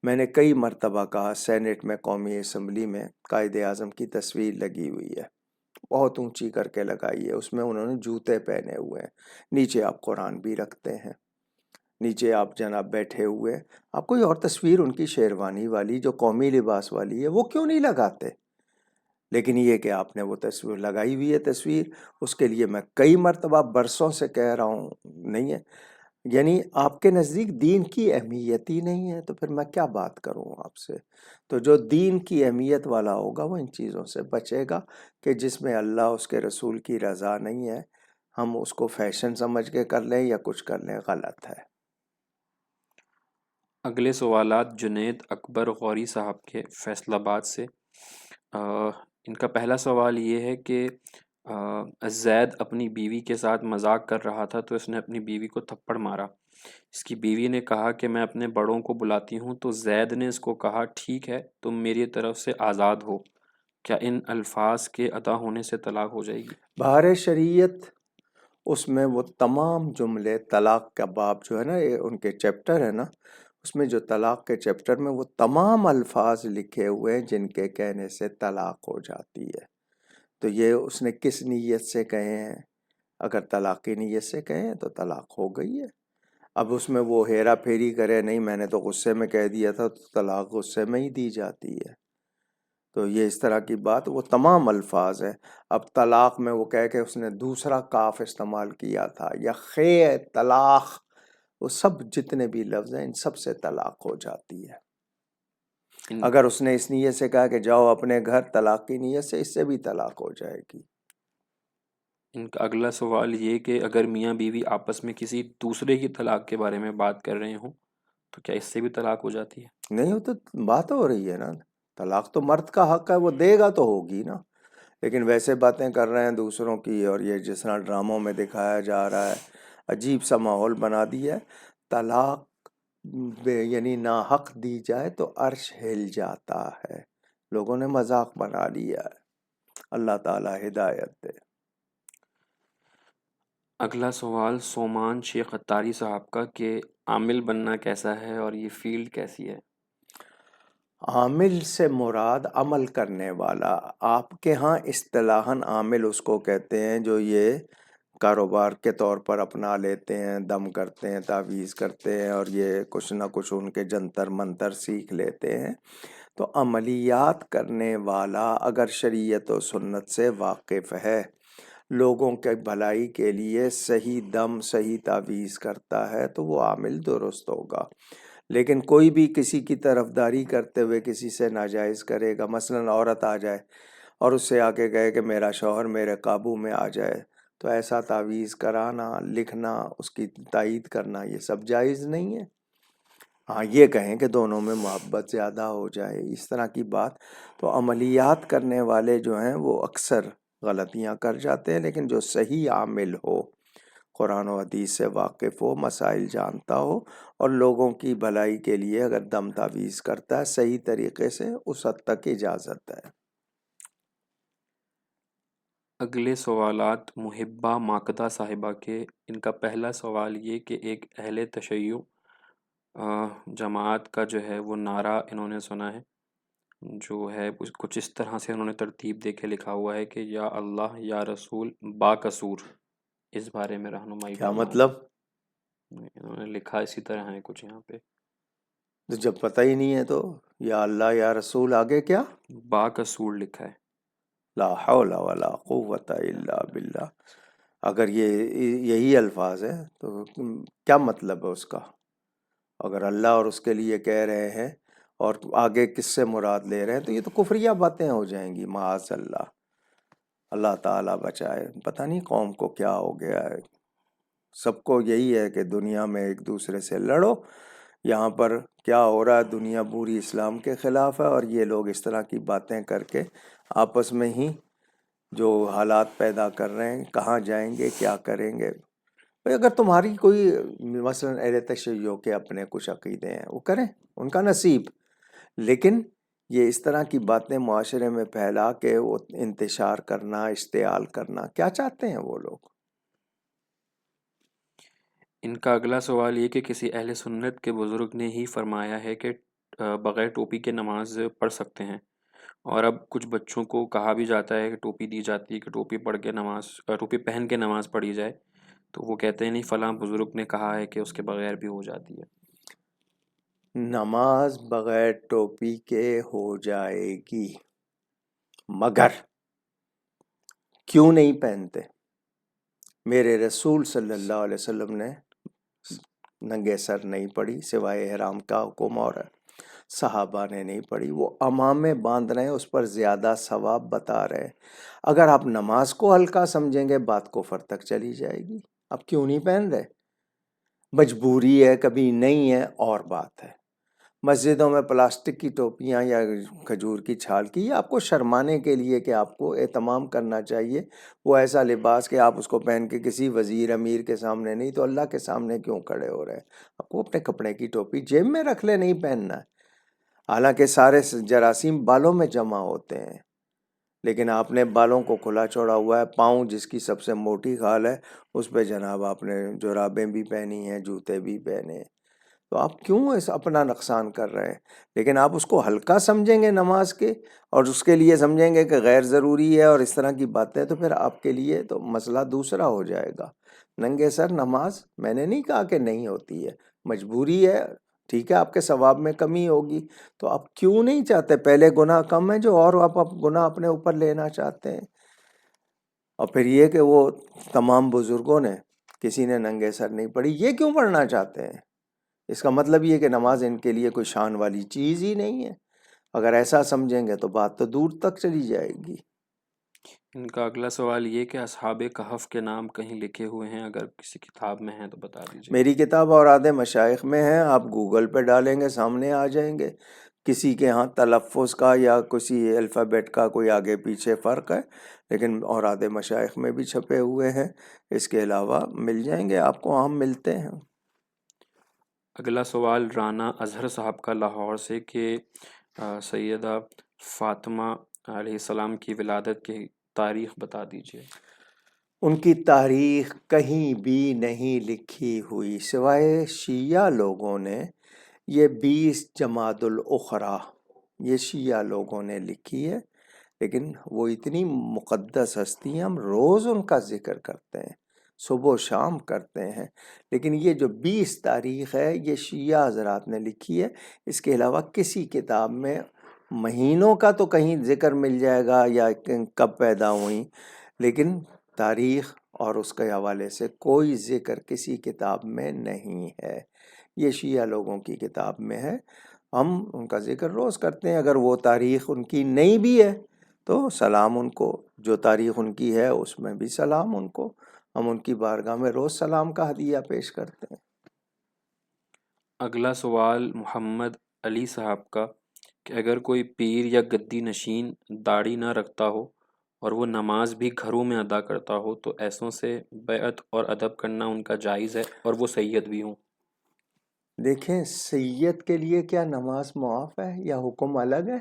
میں نے کئی مرتبہ کہا، سینٹ میں، قومی اسمبلی میں قائد اعظم کی تصویر لگی ہوئی ہے، بہت اونچی کر کے لگائی ہے، اس میں انہوں نے جوتے پہنے ہوئے ہیں، نیچے آپ قرآن بھی رکھتے ہیں، نیچے آپ جناب بیٹھے ہوئے، آپ کوئی اور تصویر ان کی شیروانی والی جو قومی لباس والی ہے وہ کیوں نہیں لگاتے؟ لیکن یہ کہ آپ نے وہ تصویر لگائی ہوئی ہے، تصویر، اس کے لیے میں کئی مرتبہ برسوں سے کہہ رہا ہوں نہیں ہے. یعنی آپ کے نزدیک دین کی اہمیت ہی نہیں ہے، تو پھر میں کیا بات کروں آپ سے. تو جو دین کی اہمیت والا ہوگا وہ ان چیزوں سے بچے گا، کہ جس میں اللہ اس کے رسول کی رضا نہیں ہے ہم اس کو فیشن سمجھ کے کر لیں یا کچھ کر لیں، غلط ہے.
اگلے سوالات جنید اکبر غوری صاحب کے فیصل آباد سے. ان کا پہلا سوال یہ ہے کہ زید اپنی بیوی کے ساتھ مذاق کر رہا تھا تو اس نے اپنی بیوی کو تھپڑ مارا. اس کی بیوی نے کہا کہ میں اپنے بڑوں کو بلاتی ہوں، تو زید نے اس کو کہا ٹھیک ہے تم میری طرف سے آزاد ہو. کیا ان الفاظ کے ادا ہونے سے طلاق ہو جائے گی؟
بہار شریعت، اس میں وہ تمام جملے، طلاق کا باب جو ہے نا، یہ ان کے چیپٹر ہے نا، اس میں جو طلاق کے چیپٹر میں وہ تمام الفاظ لکھے ہوئے ہیں جن کے کہنے سے طلاق ہو جاتی ہے. تو یہ اس نے کس نیت سے کہے ہیں؟ اگر طلاق کی نیت سے کہیں تو طلاق ہو گئی ہے. اب اس میں وہ ہیرا پھیری کرے، نہیں میں نے تو غصے میں کہہ دیا تھا، تو طلاق غصے میں ہی دی جاتی ہے. تو یہ اس طرح کی بات، وہ تمام الفاظ ہیں. اب طلاق میں وہ کہہ کے اس نے دوسرا کاف استعمال کیا تھا، یا خے طلاق، وہ سب جتنے بھی لفظ ہیں ان سب سے طلاق ہو جاتی ہے.
ان
اگر اس نے اس نیت سے کہا کہ جاؤ اپنے گھر، طلاق کی نیت سے، اس سے بھی طلاق ہو جائے گی۔
ان کا اگلا سوال یہ کہ اگر میاں بیوی آپس میں کسی دوسرے کی طلاق کے بارے میں بات کر رہے ہوں تو کیا اس سے بھی طلاق ہو جاتی ہے؟
نہیں، وہ تو بات ہو رہی ہے نا، طلاق تو مرد کا حق ہے، وہ دے گا تو ہوگی نا، لیکن ویسے باتیں کر رہے ہیں دوسروں کی، اور یہ جس طرح ڈراموں میں دکھایا جا رہا ہے، عجیب سا ماحول بنا دیا ہے۔ طلاق یعنی ناحق دی جائے تو عرش ہل جاتا ہے، لوگوں نے مذاق بنا لیا ہے۔ اللہ تعالی ہدایت دے۔
اگلا سوال سومان شیخ اتاری صاحب کا کہ عامل بننا کیسا ہے اور یہ فیلڈ کیسی ہے؟
عامل سے مراد عمل کرنے والا۔ آپ کے ہاں اصطلاحاً عامل اس کو کہتے ہیں جو یہ کاروبار کے طور پر اپنا لیتے ہیں، دم کرتے ہیں، تعویذ کرتے ہیں، اور یہ کچھ نہ کچھ ان کے جنتر منتر سیکھ لیتے ہیں۔ تو عملیات کرنے والا اگر شریعت و سنت سے واقف ہے، لوگوں کے بھلائی کے لیے صحیح دم صحیح تعویذ کرتا ہے، تو وہ عامل درست ہوگا۔ لیکن کوئی بھی کسی کی طرفداری کرتے ہوئے کسی سے ناجائز کرے گا، مثلاً عورت آ جائے اور اس سے آ کے کہے کہ میرا شوہر میرے قابو میں آ جائے، تو ایسا تعویذ کرانا، لکھنا، اس کی تائید کرنا، یہ سب جائز نہیں ہے۔ ہاں یہ کہیں کہ دونوں میں محبت زیادہ ہو جائے، اس طرح کی بات، تو عملیات کرنے والے جو ہیں وہ اکثر غلطیاں کر جاتے ہیں، لیکن جو صحیح عامل ہو، قرآن و حدیث سے واقف ہو، مسائل جانتا ہو، اور لوگوں کی بھلائی کے لیے اگر دم تعویذ کرتا ہے صحیح طریقے سے، اس حد تک اجازت ہے۔
اگلے سوالات محبہ ماکدہ صاحبہ کے۔ ان کا پہلا سوال یہ کہ ایک اہل تشیع جماعت کا جو ہے وہ نعرہ انہوں نے سنا ہے، جو ہے کچھ اس طرح سے انہوں نے ترتیب دے کے لکھا ہوا ہے کہ یا اللہ یا رسول با قصور۔ اس بارے میں رہنمائی
کیا
فرمائیں۔
مطلب؟
انہوں نے لکھا اسی طرح ہے کچھ یہاں پہ،
تو جب پتہ ہی نہیں ہے تو یا اللہ یا رسول آگے کیا؟
با قصور لکھا ہے۔
لا حول ولا قوت الا باللہ۔ اگر یہی الفاظ ہے تو کیا مطلب ہے اس کا؟ اگر اللہ اور اس کے لیے کہہ رہے ہیں اور آگے کس سے مراد لے رہے ہیں تو یہ تو کفریہ باتیں ہو جائیں گی، معاذ اللہ، اللہ تعالیٰ بچائے۔ پتہ نہیں قوم کو کیا ہو گیا ہے، سب کو یہی ہے کہ دنیا میں ایک دوسرے سے لڑو۔ یہاں پر کیا ہو رہا ہے، دنیا پوری اسلام کے خلاف ہے، اور یہ لوگ اس طرح کی باتیں کر کے آپس میں ہی جو حالات پیدا کر رہے ہیں، کہاں جائیں گے، کیا کریں گے۔ اگر تمہاری کوئی مثلاً اہل تشیع کے اپنے کچھ عقیدے ہیں، وہ کریں، ان کا نصیب، لیکن یہ اس طرح کی باتیں معاشرے میں پھیلا کے وہ انتشار کرنا، اشتعال کرنا، کیا چاہتے ہیں وہ لوگ؟
ان کا اگلا سوال یہ کہ کسی اہل سنت کے بزرگ نے ہی فرمایا ہے کہ بغیر ٹوپی کے نماز پڑھ سکتے ہیں، اور اب کچھ بچوں کو کہا بھی جاتا ہے کہ ٹوپی دی جاتی ہے کہ ٹوپی پہن کے نماز پڑھی جائے، تو وہ کہتے ہیں نہیں فلاں بزرگ نے کہا ہے کہ اس کے بغیر بھی ہو جاتی ہے۔
نماز بغیر ٹوپی کے ہو جائے گی، مگر کیوں نہیں پہنتے؟ میرے رسول صلی اللہ علیہ وسلم نے ننگے سر نہیں پڑھی، سوائے احرام کا حکم، اور صحابہ نے نہیں پڑھی۔ وہ امامے باندھ رہے ہیں، اس پر زیادہ ثواب بتا رہے ہیں۔ اگر آپ نماز کو ہلکا سمجھیں گے، بات کفر تک چلی جائے گی۔ اب کیوں نہیں پہن رہے؟ مجبوری ہے، کبھی نہیں ہے، اور بات ہے۔ مسجدوں میں پلاسٹک کی ٹوپیاں یا کھجور کی چھال کی، یہ آپ کو شرمانے کے لیے کہ آپ کو اہتمام کرنا چاہیے، وہ ایسا لباس کہ آپ اس کو پہن کے کسی وزیر امیر کے سامنے نہیں تو اللہ کے سامنے کیوں کھڑے ہو رہے ہیں؟ آپ کو اپنے کپڑے کی ٹوپی جیب میں رکھ لے، نہیں پہننا ہے۔ حالانکہ سارے جراثیم بالوں میں جمع ہوتے ہیں، لیکن آپ نے بالوں کو کھلا چھوڑا ہوا ہے، پاؤں جس کی سب سے موٹی کھال ہے اس پہ جناب آپ نے جرابیں بھی پہنی ہیں، جوتے بھی پہنے ہیں، تو آپ کیوں اپنا نقصان کر رہے ہیں؟ لیکن آپ اس کو ہلکا سمجھیں گے نماز کے، اور اس کے لیے سمجھیں گے کہ غیر ضروری ہے اور اس طرح کی باتیں، تو پھر آپ کے لیے تو مسئلہ دوسرا ہو جائے گا۔ ننگے سر نماز میں نے نہیں کہا کہ نہیں ہوتی ہے، مجبوری ہے، ٹھیک ہے، آپ کے ثواب میں کمی ہوگی، تو آپ کیوں نہیں چاہتے؟ پہلے گناہ کم ہے جو اور آپ گناہ اپنے اوپر لینا چاہتے ہیں۔ اور پھر یہ کہ وہ تمام بزرگوں نے کسی نے ننگے سر نہیں پڑھی، یہ کیوں پڑھنا چاہتے ہیں؟ اس کا مطلب یہ کہ نماز ان کے لیے کوئی شان والی چیز ہی نہیں ہے۔ اگر ایسا سمجھیں گے تو بات تو دور تک چلی جائے گی۔
ان کا اگلا سوال یہ کہ اصحاب کہف کے نام کہیں لکھے ہوئے ہیں، اگر کسی کتاب میں ہیں تو بتا دیجیے۔
میری کتاب اوراد مشائخ میں ہے، آپ گوگل پہ ڈالیں گے سامنے آ جائیں گے۔ کسی کے ہاں تلفظ کا یا کسی الفابیٹ کا کوئی آگے پیچھے فرق ہے، لیکن اوراد مشائخ میں بھی چھپے ہوئے ہیں۔ اس کے علاوہ مل جائیں گے آپ کو، ہم ملتے ہیں۔
اگلا سوال رانا اظہر صاحب کا لاہور سے کہ سیدہ فاطمہ علیہ السلام کی ولادت کی تاریخ بتا دیجیے۔
ان کی تاریخ کہیں بھی نہیں لکھی ہوئی، سوائے شیعہ لوگوں نے یہ 20 جمادی الاخری یہ شیعہ لوگوں نے لکھی ہے، لیکن وہ اتنی مقدس ہستی ہیں، ہم روز ان کا ذکر کرتے ہیں، صبح و شام کرتے ہیں، لیکن یہ جو 20 تاریخ ہے یہ شیعہ حضرات نے لکھی ہے۔ اس کے علاوہ کسی کتاب میں مہینوں کا تو کہیں ذکر مل جائے گا یا کب پیدا ہوئیں، لیکن تاریخ اور اس کے حوالے سے کوئی ذکر کسی کتاب میں نہیں ہے۔ یہ شیعہ لوگوں کی کتاب میں ہے، ہم ان کا ذکر روز کرتے ہیں۔ اگر وہ تاریخ ان کی نہیں بھی ہے تو سلام ان کو، جو تاریخ ان کی ہے اس میں بھی سلام ان کو، ہم ان کی بارگاہ میں روز سلام کا ہدیہ پیش کرتے ہیں۔
اگلا سوال محمد علی صاحب کا کہ اگر کوئی پیر یا گدی نشین داڑھی نہ رکھتا ہو اور وہ نماز بھی گھروں میں ادا کرتا ہو تو ایسوں سے بیعت اور ادب کرنا ان کا جائز ہے اور وہ سید بھی ہوں؟
دیکھیں، سید کے لیے کیا نماز معاف ہے یا حکم الگ ہے؟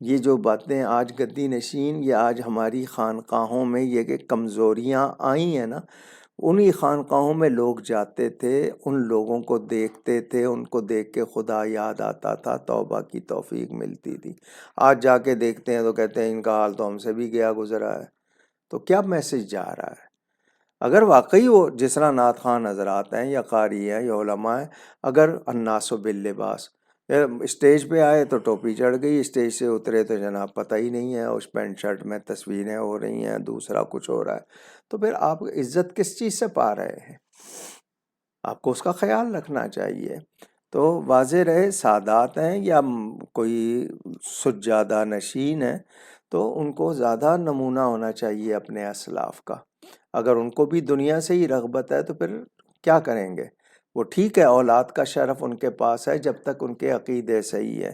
یہ جو باتیں آج گدی نشین یا آج ہماری خانقاہوں میں یہ کہ کمزوریاں آئی ہیں نا، انہی خانقاہوں میں لوگ جاتے تھے، ان لوگوں کو دیکھتے تھے، ان کو دیکھ کے خدا یاد آتا تھا، توبہ کی توفیق ملتی تھی۔ آج جا کے دیکھتے ہیں تو کہتے ہیں ان کا حال تو ہم سے بھی گیا گزرا ہے۔ تو کیا میسج جا رہا ہے؟ اگر واقعی وہ جس طرح نعت خوان حضرات ہیں یا قاری ہیں یا علماء ہیں، اگر الناس باللباس، اسٹیج پہ آئے تو ٹوپی چڑھ گئی، اسٹیج سے اترے تو جناب پتہ ہی نہیں ہے، اس پینٹ شرٹ میں تصویریں ہو رہی ہیں، دوسرا کچھ ہو رہا ہے، تو پھر آپ عزت کس چیز سے پا رہے ہیں؟ آپ کو اس کا خیال رکھنا چاہیے۔ تو واضح رہے سادات ہیں یا کوئی سجادہ نشین ہے تو ان کو زیادہ نمونہ ہونا چاہیے اپنے اسلاف کا۔ اگر ان کو بھی دنیا سے ہی رغبت ہے تو پھر کیا کریں گے؟ وہ ٹھیک ہے، اولاد کا شرف ان کے پاس ہے جب تک ان کے عقیدے صحیح ہے،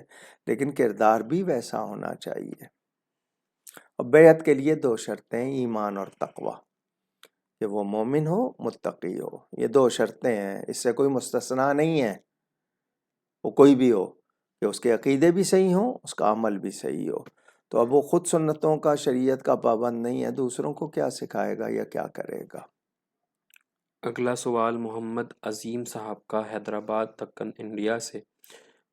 لیکن کردار بھی ویسا ہونا چاہیے۔ اور بیعت کے لیے 2 شرطیں، ایمان اور تقوی، کہ وہ مومن ہو، متقی ہو، یہ 2 شرطیں ہیں، اس سے کوئی مستثنا نہیں ہے۔ وہ کوئی بھی ہو کہ اس کے عقیدے بھی صحیح ہوں، اس کا عمل بھی صحیح ہو۔ تو اب وہ خود سنتوں کا، شریعت کا پابند نہیں ہے، دوسروں کو کیا سکھائے گا یا کیا کرے گا؟
اگلا سوال محمد عظیم صاحب کا حیدرآباد دکن انڈیا سے،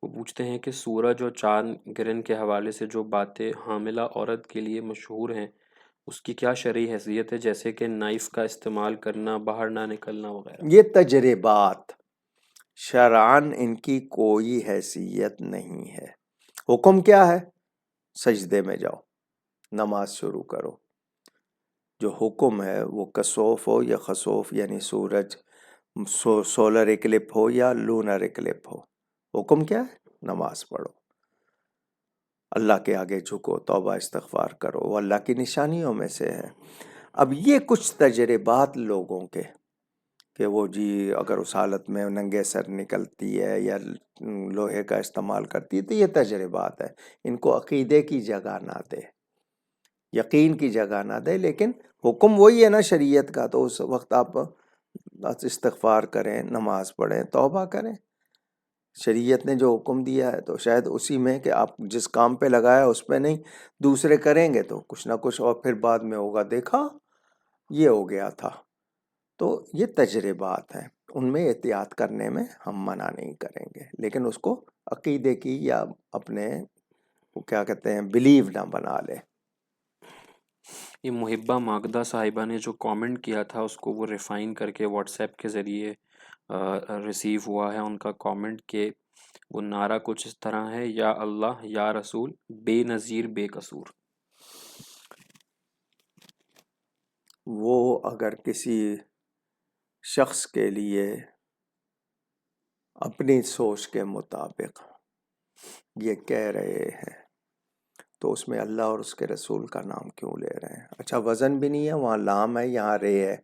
وہ پوچھتے ہیں کہ سورج اور چاند گرہن کے حوالے سے جو باتیں حاملہ عورت کے لیے مشہور ہیں اس کی کیا شرعی حیثیت ہے، جیسے کہ نائف کا استعمال کرنا، باہر نہ نکلنا وغیرہ؟
یہ تجربات شرعاً ان کی کوئی حیثیت نہیں ہے۔ حکم کیا ہے؟ سجدے میں جاؤ، نماز شروع کرو۔ جو حکم ہے وہ کسوف ہو یا خسوف، یعنی سورج سولر اکلپ ہو یا لونر اکلپ ہو، حکم کیا ہے؟ نماز پڑھو، اللہ کے آگے جھکو، توبہ استغفار کرو، وہ اللہ کی نشانیوں میں سے ہے۔ اب یہ کچھ تجربات لوگوں کے کہ وہ جی اگر اس حالت میں ننگے سر نکلتی ہے یا لوہے کا استعمال کرتی ہے تو یہ تجربات ہے، ان کو عقیدے کی جگہ نہ دے، یقین کی جگہ نہ دے، لیکن حکم وہی ہے نا شریعت کا، تو اس وقت آپ استغفار کریں، نماز پڑھیں، توبہ کریں۔ شریعت نے جو حکم دیا ہے تو شاید اسی میں کہ آپ جس کام پہ لگایا اس پہ نہیں، دوسرے کریں گے تو کچھ نہ کچھ اور پھر بعد میں ہوگا، دیکھا یہ ہو گیا تھا۔ تو یہ تجربات ہیں، ان میں احتیاط کرنے میں ہم منع نہیں کریں گے، لیکن اس کو عقیدے کی یا اپنے کیا کہتے ہیں بلیو نہ بنا لے۔
یہ محبہ ماگدہ صاحبہ نے جو کامنٹ کیا تھا اس کو وہ ریفائن کر کے واٹس ایپ کے ذریعے ریسیو ہوا ہے ان کا کامنٹ، کہ وہ نعرہ کچھ اس طرح ہے: یا اللہ یا رسول بے نظیر بے قصور۔
وہ اگر کسی شخص کے لیے اپنی سوچ کے مطابق یہ کہہ رہے ہیں، تو اس میں اللہ اور اس کے رسول کا نام کیوں لے رہے ہیں؟ اچھا وزن بھی نہیں ہے، وہاں لام ہے، یہاں رے ہے.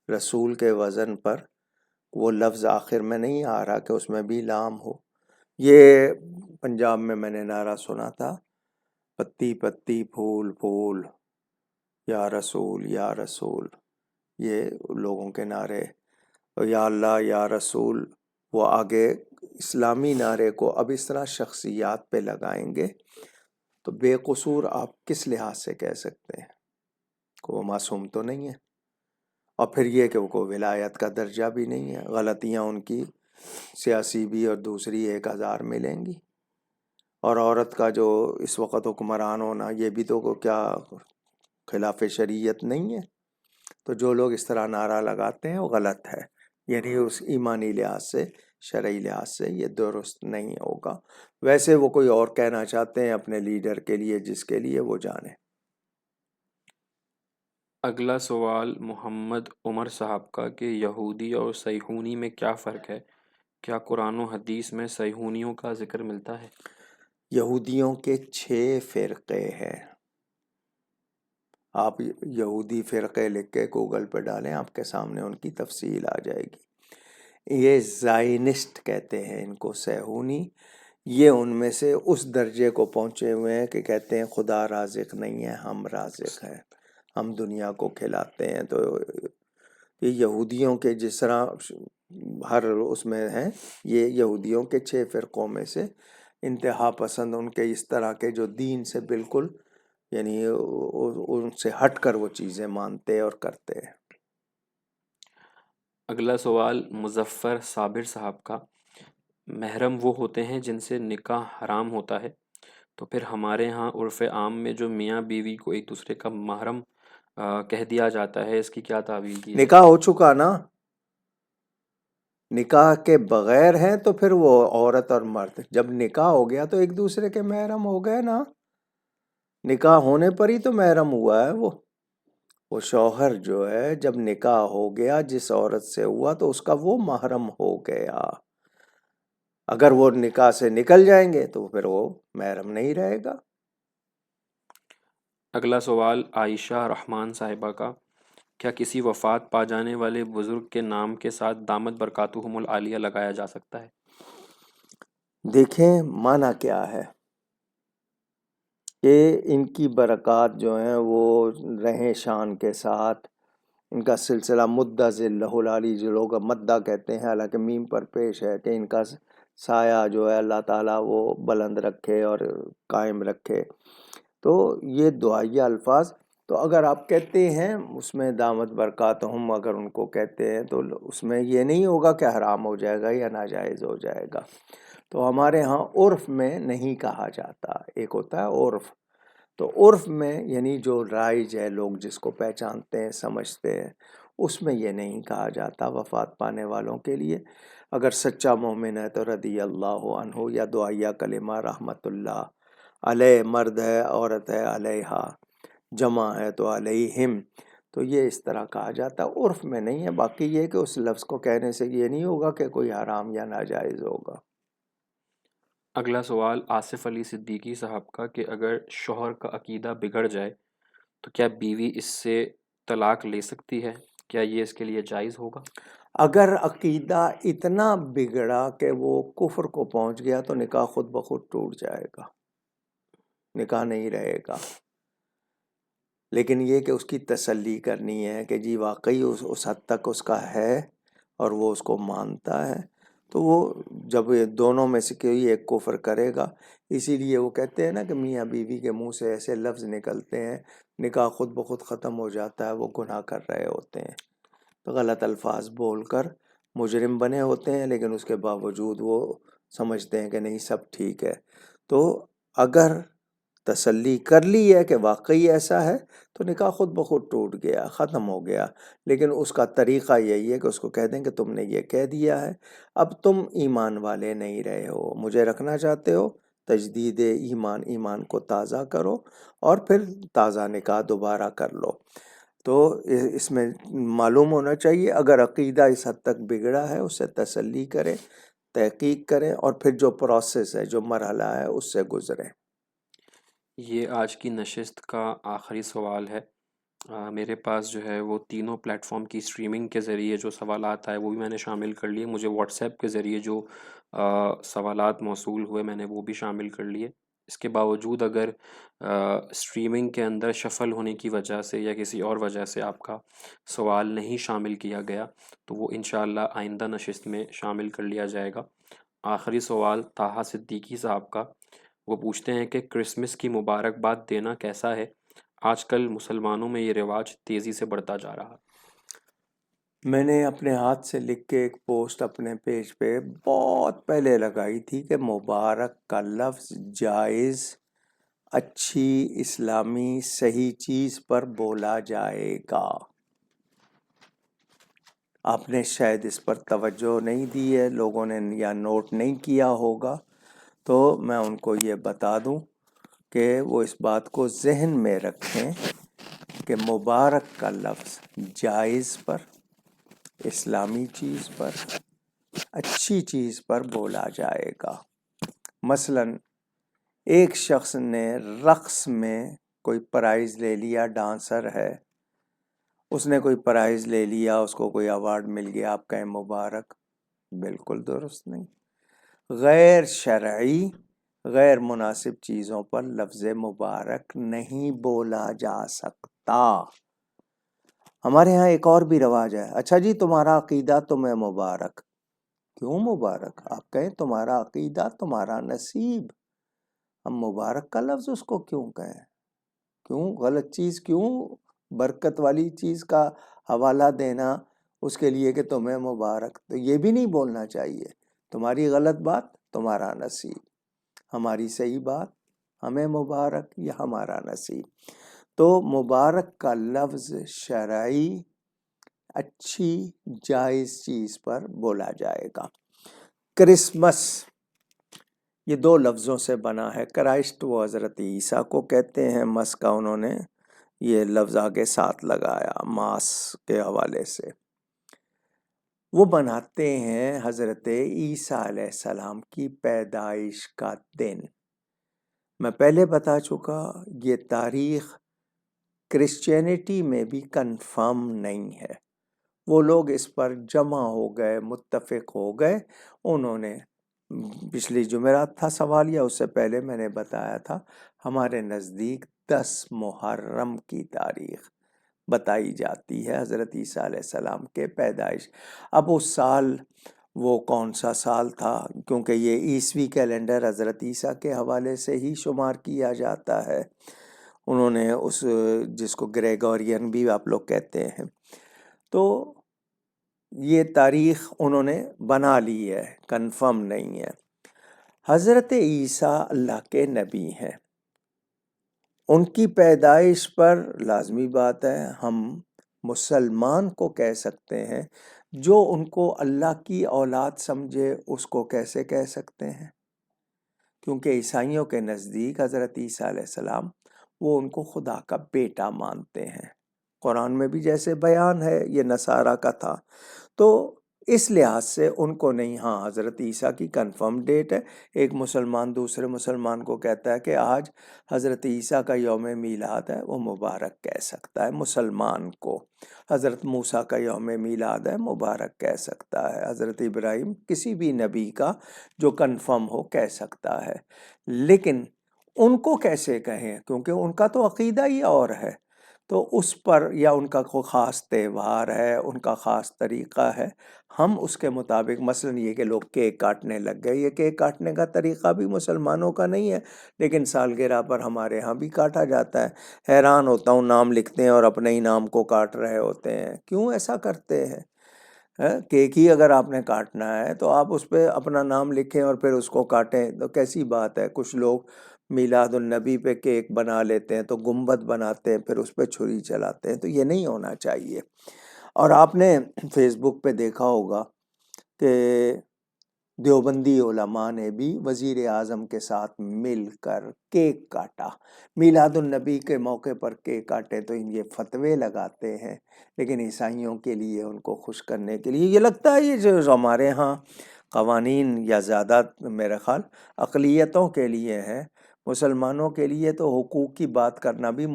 رسول کے وزن پر وہ لفظ آخر میں نہیں آ رہا کہ اس میں بھی لام ہو. یہ پنجاب میں نے نعرہ سنا تھا، پتی پتی پھول پھول یا رسول یا رسول، یہ لوگوں کے نعرے. یا اللہ یا رسول، وہ آگے اسلامی نعرے کو اب اس طرح شخصیات پہ لگائیں گے تو بے قصور آپ کس لحاظ سے کہہ سکتے ہیں کہ وہ معصوم تو نہیں ہے؟ اور پھر یہ کہ وہ کو ولایت کا درجہ بھی نہیں ہے. غلطیاں ان کی سیاسی بھی اور دوسری 1000 ملیں گی. اور عورت کا جو اس وقت حکمران ہونا، یہ بھی تو کیا خلاف شریعت نہیں ہے؟ تو جو لوگ اس طرح نعرہ لگاتے ہیں وہ غلط ہے، یعنی اس ایمانی لحاظ سے، شرعی لحاظ سے یہ درست نہیں ہوگا. ویسے وہ کوئی اور کہنا چاہتے ہیں اپنے لیڈر کے لیے، جس کے لیے وہ جانے.
اگلا سوال محمد عمر صاحب کا کہ یہودی اور صیہونی میں کیا فرق ہے؟ کیا قرآن و حدیث میں صیہونیوں کا ذکر ملتا ہے؟
یہودیوں کے 6 فرقے ہیں. آپ یہودی فرقے لکھ کے گوگل پہ ڈالیں، آپ کے سامنے ان کی تفصیل آ جائے گی. یہ زائنسٹ کہتے ہیں ان کو، صیہونی. یہ ان میں سے اس درجے کو پہنچے ہوئے ہیں کہ کہتے ہیں خدا رازق نہیں ہے، ہم رازق ہیں، ہم دنیا کو کھلاتے ہیں. تو یہ یہودیوں کے جس طرح ہر اس میں ہیں، یہ یہودیوں کے 6 فرقوں میں سے انتہا پسند، ان کے اس طرح کے جو دین سے بالکل یعنی ان سے ہٹ کر وہ چیزیں مانتے اور کرتے ہیں.
اگلا سوال مظفر صابر صاحب کا، محرم وہ ہوتے ہیں جن سے نکاح حرام ہوتا ہے، تو پھر ہمارے ہاں عرف عام میں جو میاں بیوی کو ایک دوسرے کا محرم کہہ دیا جاتا ہے، اس کی کیا تعویل کی ہے؟
نکاح ہو چکا نا، نکاح کے بغیر ہیں تو پھر وہ عورت اور مرد، جب نکاح ہو گیا تو ایک دوسرے کے محرم ہو گئے نا. نکاح ہونے پر ہی تو محرم ہوا ہے. وہ شوہر جو ہے جب نکاح ہو گیا جس عورت سے ہوا تو اس کا وہ محرم ہو گیا. اگر وہ نکاح سے نکل جائیں گے تو پھر وہ محرم نہیں رہے گا.
اگلا سوال عائشہ رحمان صاحبہ کا، کیا کسی وفات پا جانے والے بزرگ کے نام کے ساتھ دامت برکاتہم العالیہ لگایا جا سکتا ہے؟
دیکھیں معنی کیا ہے کہ ان کی برکات جو ہیں وہ رہیں شان کے ساتھ. ان کا سلسلہ مدہ ذلہ العالی، جو لوگ مدہ کہتے ہیں، حالانکہ میم پر پیش ہے کہ ان کا سایہ جو ہے اللہ تعالیٰ وہ بلند رکھے اور قائم رکھے. تو یہ دعائیہ الفاظ، تو اگر آپ کہتے ہیں اس میں دامت برکاتہم، اگر ان کو کہتے ہیں تو اس میں یہ نہیں ہوگا کہ حرام ہو جائے گا یا ناجائز ہو جائے گا. تو ہمارے ہاں عرف میں نہیں کہا جاتا، ایک ہوتا ہے عرف. تو عرف میں یعنی جو رائج ہے، لوگ جس کو پہچانتے ہیں سمجھتے ہیں، اس میں یہ نہیں کہا جاتا وفات پانے والوں کے لیے. اگر سچا مومن ہے تو رضی اللہ عنہ یا دعائیہ کلمہ رحمت اللہ علیہ، مرد ہے عورت ہے علیہا، جمع ہے تو علیہم، تو یہ اس طرح کہا جاتا. عرف میں نہیں ہے. باقی یہ کہ اس لفظ کو کہنے سے یہ نہیں ہوگا کہ کوئی حرام یا ناجائز ہوگا.
اگلا سوال آصف علی صدیقی صاحب کا کہ اگر شوہر کا عقیدہ بگڑ جائے تو کیا بیوی اس سے طلاق لے سکتی ہے؟ کیا یہ اس کے لیے جائز ہوگا؟
اگر عقیدہ اتنا بگڑا کہ وہ کفر کو پہنچ گیا تو نکاح خود بخود ٹوٹ جائے گا، نکاح نہیں رہے گا. لیکن یہ کہ اس کی تسلی کرنی ہے کہ جی واقعی اس حد تک اس کا ہے اور وہ اس کو مانتا ہے، تو وہ جب یہ دونوں میں سے کوئی ایک کفر کرے گا. اسی لیے وہ کہتے ہیں نا کہ میاں بیوی کے منہ سے ایسے لفظ نکلتے ہیں، نکاح خود بخود ختم ہو جاتا ہے، وہ گناہ کر رہے ہوتے ہیں، تو غلط الفاظ بول کر مجرم بنے ہوتے ہیں، لیکن اس کے باوجود وہ سمجھتے ہیں کہ نہیں سب ٹھیک ہے. تو اگر تسلی کر لی ہے کہ واقعی ایسا ہے تو نکاح خود بخود ٹوٹ گیا، ختم ہو گیا. لیکن اس کا طریقہ یہی ہے کہ اس کو کہہ دیں کہ تم نے یہ کہہ دیا ہے، اب تم ایمان والے نہیں رہے ہو، مجھے رکھنا چاہتے ہو، تجدید ایمان کو تازہ کرو اور پھر تازہ نکاح دوبارہ کر لو. تو اس میں معلوم ہونا چاہیے اگر عقیدہ اس حد تک بگڑا ہے، اس سے تسلی کرے، تحقیق کریں اور پھر جو پروسیس ہے، جو مرحلہ ہے، اس سے گزریں۔
یہ آج کی نشست کا آخری سوال ہے۔ میرے پاس جو ہے وہ تینوں پلیٹ فارم کی اسٹریمنگ کے ذریعے جو سوالات آئے وہ بھی میں نے شامل کر لیے، مجھے واٹس ایپ کے ذریعے جو سوالات موصول ہوئے میں نے وہ بھی شامل کر لیے۔ اس کے باوجود اگر اسٹریمنگ کے اندر شفل ہونے کی وجہ سے یا کسی اور وجہ سے آپ کا سوال نہیں شامل کیا گیا تو وہ انشاءاللہ آئندہ نشست میں شامل کر لیا جائے گا۔ آخری سوال طاہا صدیقی صاحب کا، وہ پوچھتے ہیں کہ کرسمس کی مبارکباد دینا کیسا ہے؟ آج کل مسلمانوں میں یہ رواج تیزی سے بڑھتا جا رہا۔
میں نے اپنے ہاتھ سے لکھ کے ایک پوسٹ اپنے پیج پہ بہت پہلے لگائی تھی کہ مبارک کا لفظ جائز، اچھی اسلامی صحیح چیز پر بولا جائے گا۔ آپ نے شاید اس پر توجہ نہیں دی ہے، لوگوں نے یا نوٹ نہیں کیا ہوگا، تو میں ان کو یہ بتا دوں کہ وہ اس بات کو ذہن میں رکھیں کہ مبارک کا لفظ جائز پر، اسلامی چیز پر، اچھی چیز پر بولا جائے گا۔ مثلا ایک شخص نے رقص میں کوئی پرائز لے لیا، ڈانسر ہے، اس نے کوئی پرائز لے لیا، اس کو کوئی ایوارڈ مل گیا، آپ کہیں مبارک؟ بالکل درست نہیں۔ غیر شرعی، غیر مناسب چیزوں پر لفظ مبارک نہیں بولا جا سکتا۔ ہمارے ہاں ایک اور بھی رواج ہے، اچھا جی تمہارا عقیدہ تمہیں مبارک۔ کیوں مبارک؟ آپ کہیں تمہارا عقیدہ تمہارا نصیب، ہم مبارک کا لفظ اس کو کیوں کہیں؟ کیوں غلط چیز، کیوں برکت والی چیز کا حوالہ دینا اس کے لیے کہ تمہیں مبارک؟ تو یہ بھی نہیں بولنا چاہیے، تمہاری غلط بات تمہارا نصیب، ہماری صحیح بات ہمیں مبارک یا ہمارا نصیب۔ تو مبارک کا لفظ شرعی اچھی جائز چیز پر بولا جائے گا۔ کرسمس یہ دو لفظوں سے بنا ہے، کرائسٹ وہ حضرت عیسیٰ کو کہتے ہیں، مس کا انہوں نے یہ لفظ آگے ساتھ لگایا ماس کے حوالے سے۔ وہ مناتے ہیں حضرت عیسیٰ علیہ السلام کی پیدائش کا دن۔ میں پہلے بتا چکا یہ تاریخ کرسچینٹی میں بھی کنفرم نہیں ہے، وہ لوگ اس پر جمع ہو گئے، متفق ہو گئے۔ انہوں نے پچھلی جمعرات تھا سوال یا اس سے پہلے میں نے بتایا تھا، ہمارے نزدیک 10 محرم کی تاریخ بتائی جاتی ہے حضرت عیسیٰ علیہ السلام کے پیدائش۔ اب اس سال وہ کون سا سال تھا، کیونکہ یہ عیسوی کیلنڈر حضرت عیسیٰ کے حوالے سے ہی شمار کیا جاتا ہے، انہوں نے اس جس کو گریگورین بھی آپ لوگ کہتے ہیں، تو یہ تاریخ انہوں نے بنا لی ہے، کنفرم نہیں ہے۔ حضرت عیسیٰ اللہ کے نبی ہیں، ان کی پیدائش پر لازمی بات ہے ہم مسلمان کو کہہ سکتے ہیں، جو ان کو اللہ کی اولاد سمجھے اس کو کیسے کہہ سکتے ہیں؟ کیونکہ عیسائیوں کے نزدیک حضرت عیسیٰ علیہ السلام وہ ان کو خدا کا بیٹا مانتے ہیں، قرآن میں بھی جیسے بیان ہے یہ نصارہ کا تھا، تو اس لحاظ سے ان کو نہیں۔ ہاں حضرت عیسیٰ کی کنفرم ڈیٹ ہے، ایک مسلمان دوسرے مسلمان کو کہتا ہے کہ آج حضرت عیسیٰ کا یوم میلاد ہے، وہ مبارک کہہ سکتا ہے مسلمان کو۔ حضرت موسیٰ کا یوم میلاد ہے، مبارک کہہ سکتا ہے۔ حضرت ابراہیم کسی بھی نبی کا جو کنفرم ہو کہہ سکتا ہے، لیکن ان کو کیسے کہیں؟ کیونکہ ان کا تو عقیدہ ہی اور ہے، تو اس پر یا ان کا کوئی خاص تہوار ہے، ان کا خاص طریقہ ہے، ہم اس کے مطابق مثلا یہ کہ لوگ کیک کاٹنے لگ گئے، یہ کیک کاٹنے کا طریقہ بھی مسلمانوں کا نہیں ہے، لیکن سالگرہ پر ہمارے ہاں بھی کاٹا جاتا ہے۔ حیران ہوتا ہوں، نام لکھتے ہیں اور اپنے ہی نام کو کاٹ رہے ہوتے ہیں، کیوں ایسا کرتے ہیں؟ کیک ہی اگر آپ نے کاٹنا ہے تو آپ اس پہ اپنا نام لکھیں اور پھر اس کو کاٹیں، تو کیسی بات ہے؟ کچھ لوگ میلاد النبی پہ کیک بنا لیتے ہیں تو گنبد بناتے ہیں، پھر اس پہ چھری چلاتے ہیں، تو یہ نہیں ہونا چاہیے۔ اور آپ نے فیس بک پہ دیکھا ہوگا کہ دیوبندی علماء نے بھی وزیر اعظم کے ساتھ مل کر کیک کاٹا، میلاد النبی کے موقع پر کیک کاٹے، تو یہ فتوے لگاتے ہیں، لیکن عیسائیوں کے لیے ان کو خوش کرنے کے لیے یہ لگتا ہے یہ جو ہمارے ہاں قوانین یا زیادہ میرے خیال اقلیتوں کے لیے ہیں، مسلمانوں کے لیے تو حقوق کی بات کرنا بھی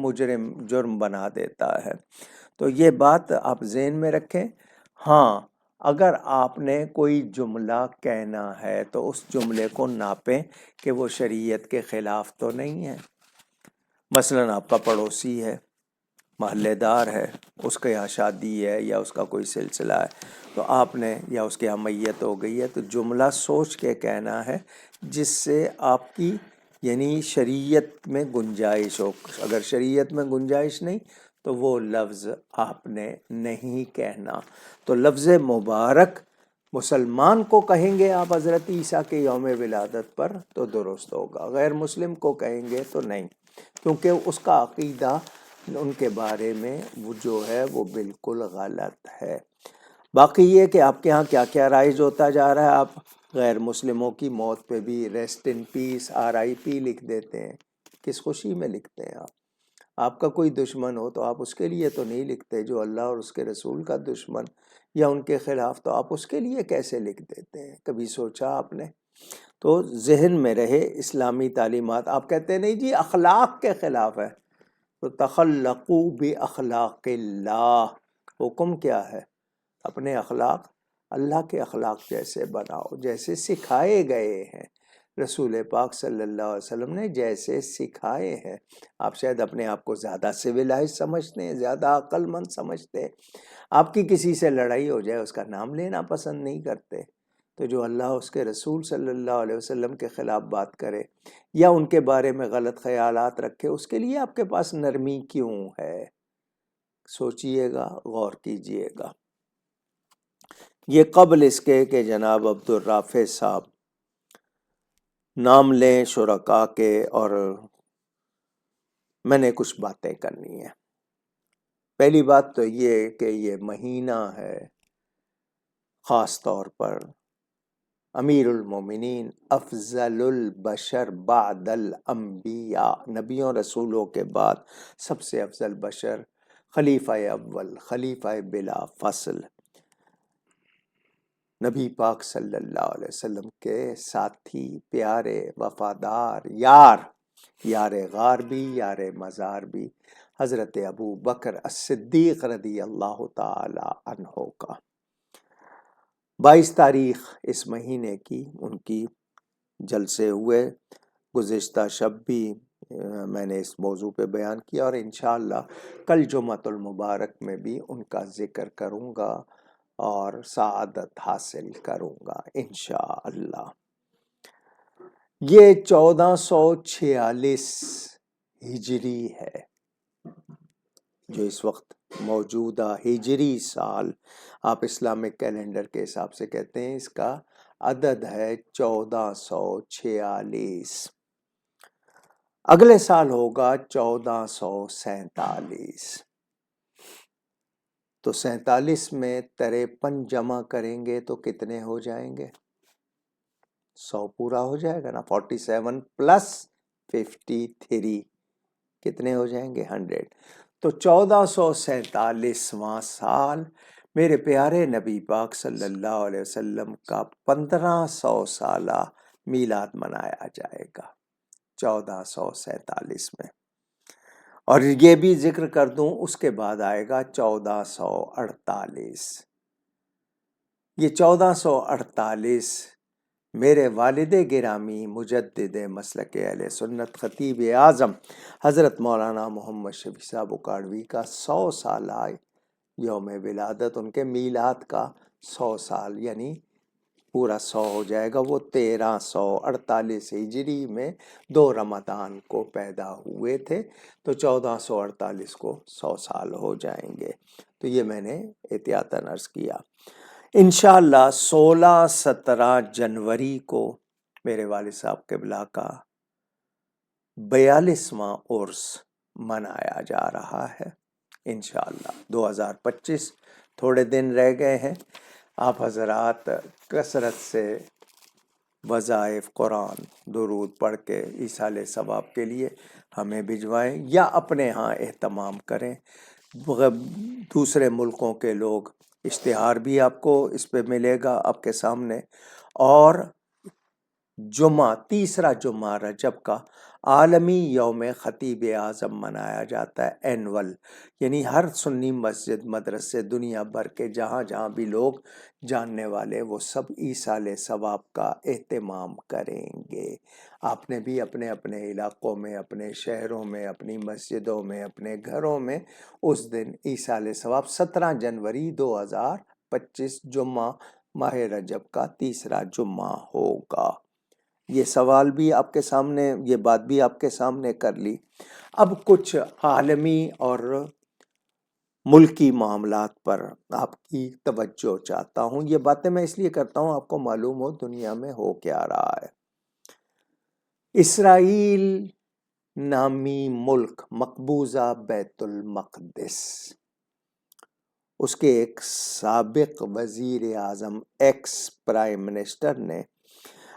جرم بنا دیتا ہے۔ تو یہ بات آپ ذہن میں رکھیں۔ ہاں، اگر آپ نے کوئی جملہ کہنا ہے تو اس جملے کو ناپیں کہ وہ شریعت کے خلاف تو نہیں ہے۔ مثلاً آپ کا پڑوسی ہے، محلے دار ہے، اس کے یہاں شادی ہے یا اس کا کوئی سلسلہ ہے، تو آپ نے یا اس کے یہاں میت ہو گئی ہے، تو جملہ سوچ کے کہنا ہے جس سے آپ کی یعنی شریعت میں گنجائش ہو۔ اگر شریعت میں گنجائش نہیں تو وہ لفظ آپ نے نہیں کہنا۔ تو لفظ مبارک مسلمان کو کہیں گے آپ حضرت عیسیٰ کے یوم ولادت پر تو درست ہوگا، غیر مسلم کو کہیں گے تو نہیں، کیونکہ اس کا عقیدہ ان کے بارے میں وہ جو ہے وہ بالکل غلط ہے۔ باقی یہ کہ آپ کے ہاں کیا کیا رائج ہوتا جا رہا ہے، آپ غیر مسلموں کی موت پہ بھی ریسٹ ان پیس RIP لکھ دیتے ہیں۔ کس خوشی میں لکھتے ہیں آپ کا کوئی دشمن ہو تو آپ اس کے لیے تو نہیں لکھتے، جو اللہ اور اس کے رسول کا دشمن یا ان کے خلاف تو آپ اس کے لیے کیسے لکھ دیتے ہیں؟ کبھی سوچا آپ نے؟ تو ذہن میں رہے اسلامی تعلیمات۔ آپ کہتے ہیں نہیں جی اخلاق کے خلاف ہے، تو تخلقوا باخلاق اللہ، حکم کیا ہے؟ اپنے اخلاق اللہ کے اخلاق جیسے بناؤ، جیسے سکھائے گئے ہیں، رسول پاک صلی اللہ علیہ وسلم نے جیسے سکھائے ہیں۔ آپ شاید اپنے آپ کو زیادہ سویلائز سمجھتے ہیں، زیادہ عقل مند سمجھتے ہیں، آپ کی کسی سے لڑائی ہو جائے اس کا نام لینا پسند نہیں کرتے، تو جو اللہ اس کے رسول صلی اللہ علیہ وسلم کے خلاف بات کرے یا ان کے بارے میں غلط خیالات رکھے، اس کے لیے آپ کے پاس نرمی کیوں ہے؟ سوچئے گا، غور کیجئے گا۔ یہ قبل اس کے کہ جناب عبدالرافع صاحب نام لیں شرکاء کے، اور میں نے کچھ باتیں کرنی ہیں۔ پہلی بات تو یہ کہ یہ مہینہ ہے خاص طور پر امیر المومنین، افضل البشر بعد الانبیاء، نبیوں رسولوں کے بعد سب سے افضل بشر، خلیفہ اول، خلیفہ بلا فصل، نبی پاک صلی اللہ علیہ وسلم کے ساتھی، پیارے، وفادار، یار غار بھی، یار مزار بھی، حضرت ابو بکر الصدیق رضی اللہ تعالی عنہ کا 22 تاریخ اس مہینے کی ان کی جلسے ہوئے۔ گزشتہ شب بھی میں نے اس موضوع پہ بیان کیا، اور انشاءاللہ کل جمعۃ المبارک میں بھی ان کا ذکر کروں گا اور سعادت حاصل کروں گا انشاءاللہ۔ یہ 1446 ہجری ہے، جو اس وقت موجودہ ہجری سال آپ اسلامک کیلنڈر کے حساب سے کہتے ہیں، اس کا عدد ہے 1446۔ اگلے سال ہوگا 1447۔ تو 47 میں 53 جمع کریں گے تو کتنے ہو جائیں گے؟ 100 پورا ہو جائے گا نا۔ 47 پلس 53 کتنے ہو جائیں گے؟ 100۔ تو 1447واں سال میرے پیارے نبی پاک صلی اللہ علیہ وسلم کا 1500 سالہ میلاد منایا جائے گا 1447 میں۔ اور یہ بھی ذکر کر دوں، اس کے بعد آئے گا 1448۔ یہ 1448 میرے والد گرامی مجدد مسلک اہل سنت خطیب اعظم حضرت مولانا محمد شفیع صاحب اکاڑوی کا 100 سالہ یوم ولادت، ان کے میلاد کا 100 سال، یعنی پورا 100 ہو جائے گا۔ وہ 1348 ہجری میں 2 رمضان کو پیدا ہوئے تھے، تو 1448 کو 100 سال ہو جائیں گے۔ تو یہ میں نے احتیاطاً عرض کیا۔ انشاءاللہ 16-17 جنوری کو میرے والد صاحب قبلہ کا 42واں عرس منایا جا رہا ہے انشاءاللہ 2025۔ تھوڑے دن رہ گئے ہیں۔ آپ حضرات کثرت سے وظائف قرآن درود پڑھ کے ایصال ثواب کے لیے ہمیں بھجوائیں یا اپنے ہاں اہتمام کریں۔ دوسرے ملکوں کے لوگ اشتہار بھی آپ کو اس پہ ملے گا آپ کے سامنے. اور جمعہ، تیسرا جمعہ رجب کا عالمی یوم خطیب اعظم منایا جاتا ہے، اینول. یعنی ہر سنی مسجد مدرسے دنیا بھر کے جہاں جہاں بھی لوگ جاننے والے وہ سب ایصال ثواب کا اہتمام کریں گے. آپ نے بھی اپنے اپنے علاقوں میں، اپنے شہروں میں، اپنی مسجدوں میں، اپنے گھروں میں اس دن ایصال ثواب 17 جنوری 2025 جمعہ ماہ رجب کا تیسرا جمعہ ہوگا. یہ سوال بھی آپ کے سامنے، یہ بات بھی آپ کے سامنے کر لی. اب کچھ عالمی اور ملکی معاملات پر آپ کی توجہ چاہتا ہوں. یہ باتیں میں اس لیے کرتا ہوں آپ کو معلوم ہو دنیا میں ہو کیا رہا ہے. اسرائیل نامی ملک، مقبوضہ بیت المقدس، اس کے ایک سابق وزیر اعظم ایکس پرائم منسٹر نے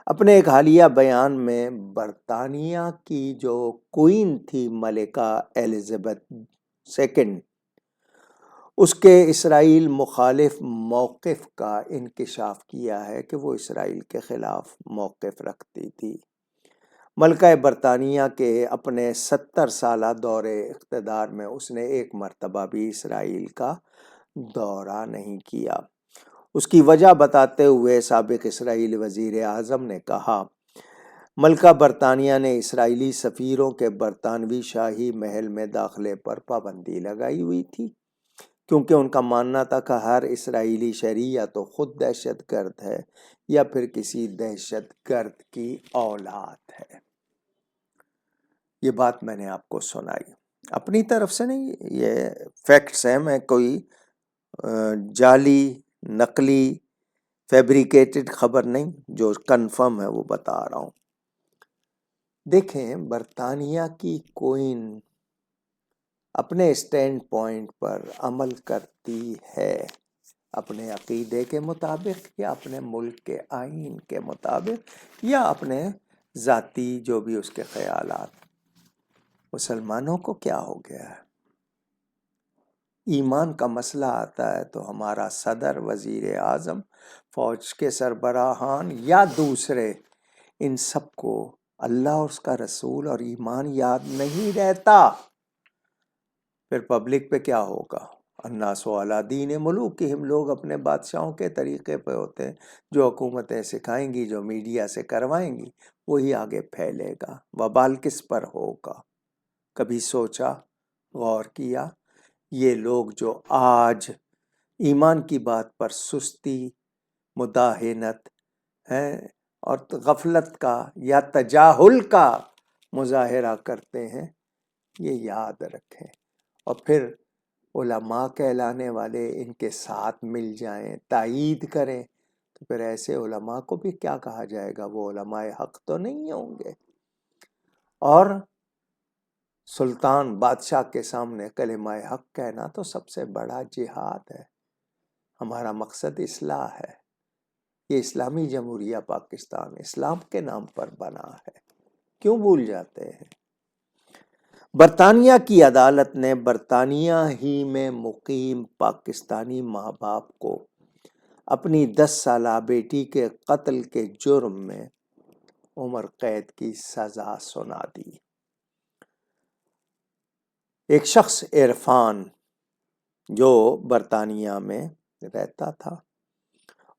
اپنے ایک حالیہ بیان میں برطانیہ کی جو کوئین تھی ملکہ ایلزبتھ سیکنڈ، اس کے اسرائیل مخالف موقف کا انکشاف کیا ہے کہ وہ اسرائیل کے خلاف موقف رکھتی تھی. ملکہ برطانیہ کے اپنے 70 سالہ دور اقتدار میں اس نے ایک مرتبہ بھی اسرائیل کا دورہ نہیں کیا. اس کی وجہ بتاتے ہوئے سابق اسرائیلی وزیر اعظم نے کہا، ملکہ برطانیہ نے اسرائیلی سفیروں کے برطانوی شاہی محل میں داخلے پر پابندی لگائی ہوئی تھی، کیونکہ ان کا ماننا تھا کہ ہر اسرائیلی شہری یا تو خود دہشت گرد ہے یا پھر کسی دہشت گرد کی اولاد ہے. یہ بات میں نے آپ کو سنائی، اپنی طرف سے نہیں، یہ فیکٹس ہیں. میں کوئی جعلی، نقلی، فیبریکیٹڈ خبر نہیں، جو کنفرم ہے وہ بتا رہا ہوں. دیکھیں، برطانیہ کی کوئین اپنے اسٹینڈ پوائنٹ پر عمل کرتی ہے، اپنے عقیدے کے مطابق یا اپنے ملک کے آئین کے مطابق یا اپنے ذاتی جو بھی اس کے خیالات. مسلمانوں کو کیا ہو گیا ہے؟ ایمان کا مسئلہ آتا ہے تو ہمارا صدر، وزیر اعظم، فوج کے سربراہان یا دوسرے، ان سب کو اللہ اور اس کا رسول اور ایمان یاد نہیں رہتا. پھر پبلک پہ کیا ہوگا؟ الناس علی دین ملوکہم، لوگ اپنے بادشاہوں کے طریقے پہ ہوتے ہیں. جو حکومتیں سکھائیں گی، جو میڈیا سے کروائیں گی، وہی آگے پھیلے گا. وبال کس پر ہوگا؟ کبھی سوچا، غور کیا؟ یہ لوگ جو آج ایمان کی بات پر سستی، مداہنت ہے اور غفلت کا یا تجاہل کا مظاہرہ کرتے ہیں، یہ یاد رکھیں. اور پھر علماء کہلانے والے ان کے ساتھ مل جائیں، تائید کریں، تو پھر ایسے علماء کو بھی کیا کہا جائے گا؟ وہ علماء حق تو نہیں ہوں گے. اور سلطان، بادشاہ کے سامنے کلمہ حق کہنا تو سب سے بڑا جہاد ہے. ہمارا مقصد اصلاح ہے. یہ اسلامی جمہوریہ پاکستان اسلام کے نام پر بنا ہے. کیوں بھول جاتے ہیں؟ برطانیہ کی عدالت نے برطانیہ ہی میں مقیم پاکستانی ماں باپ کو اپنی 10 سالہ بیٹی کے قتل کے جرم میں عمر قید کی سزا سنا دی. ایک شخص عرفان جو برطانیہ میں رہتا تھا،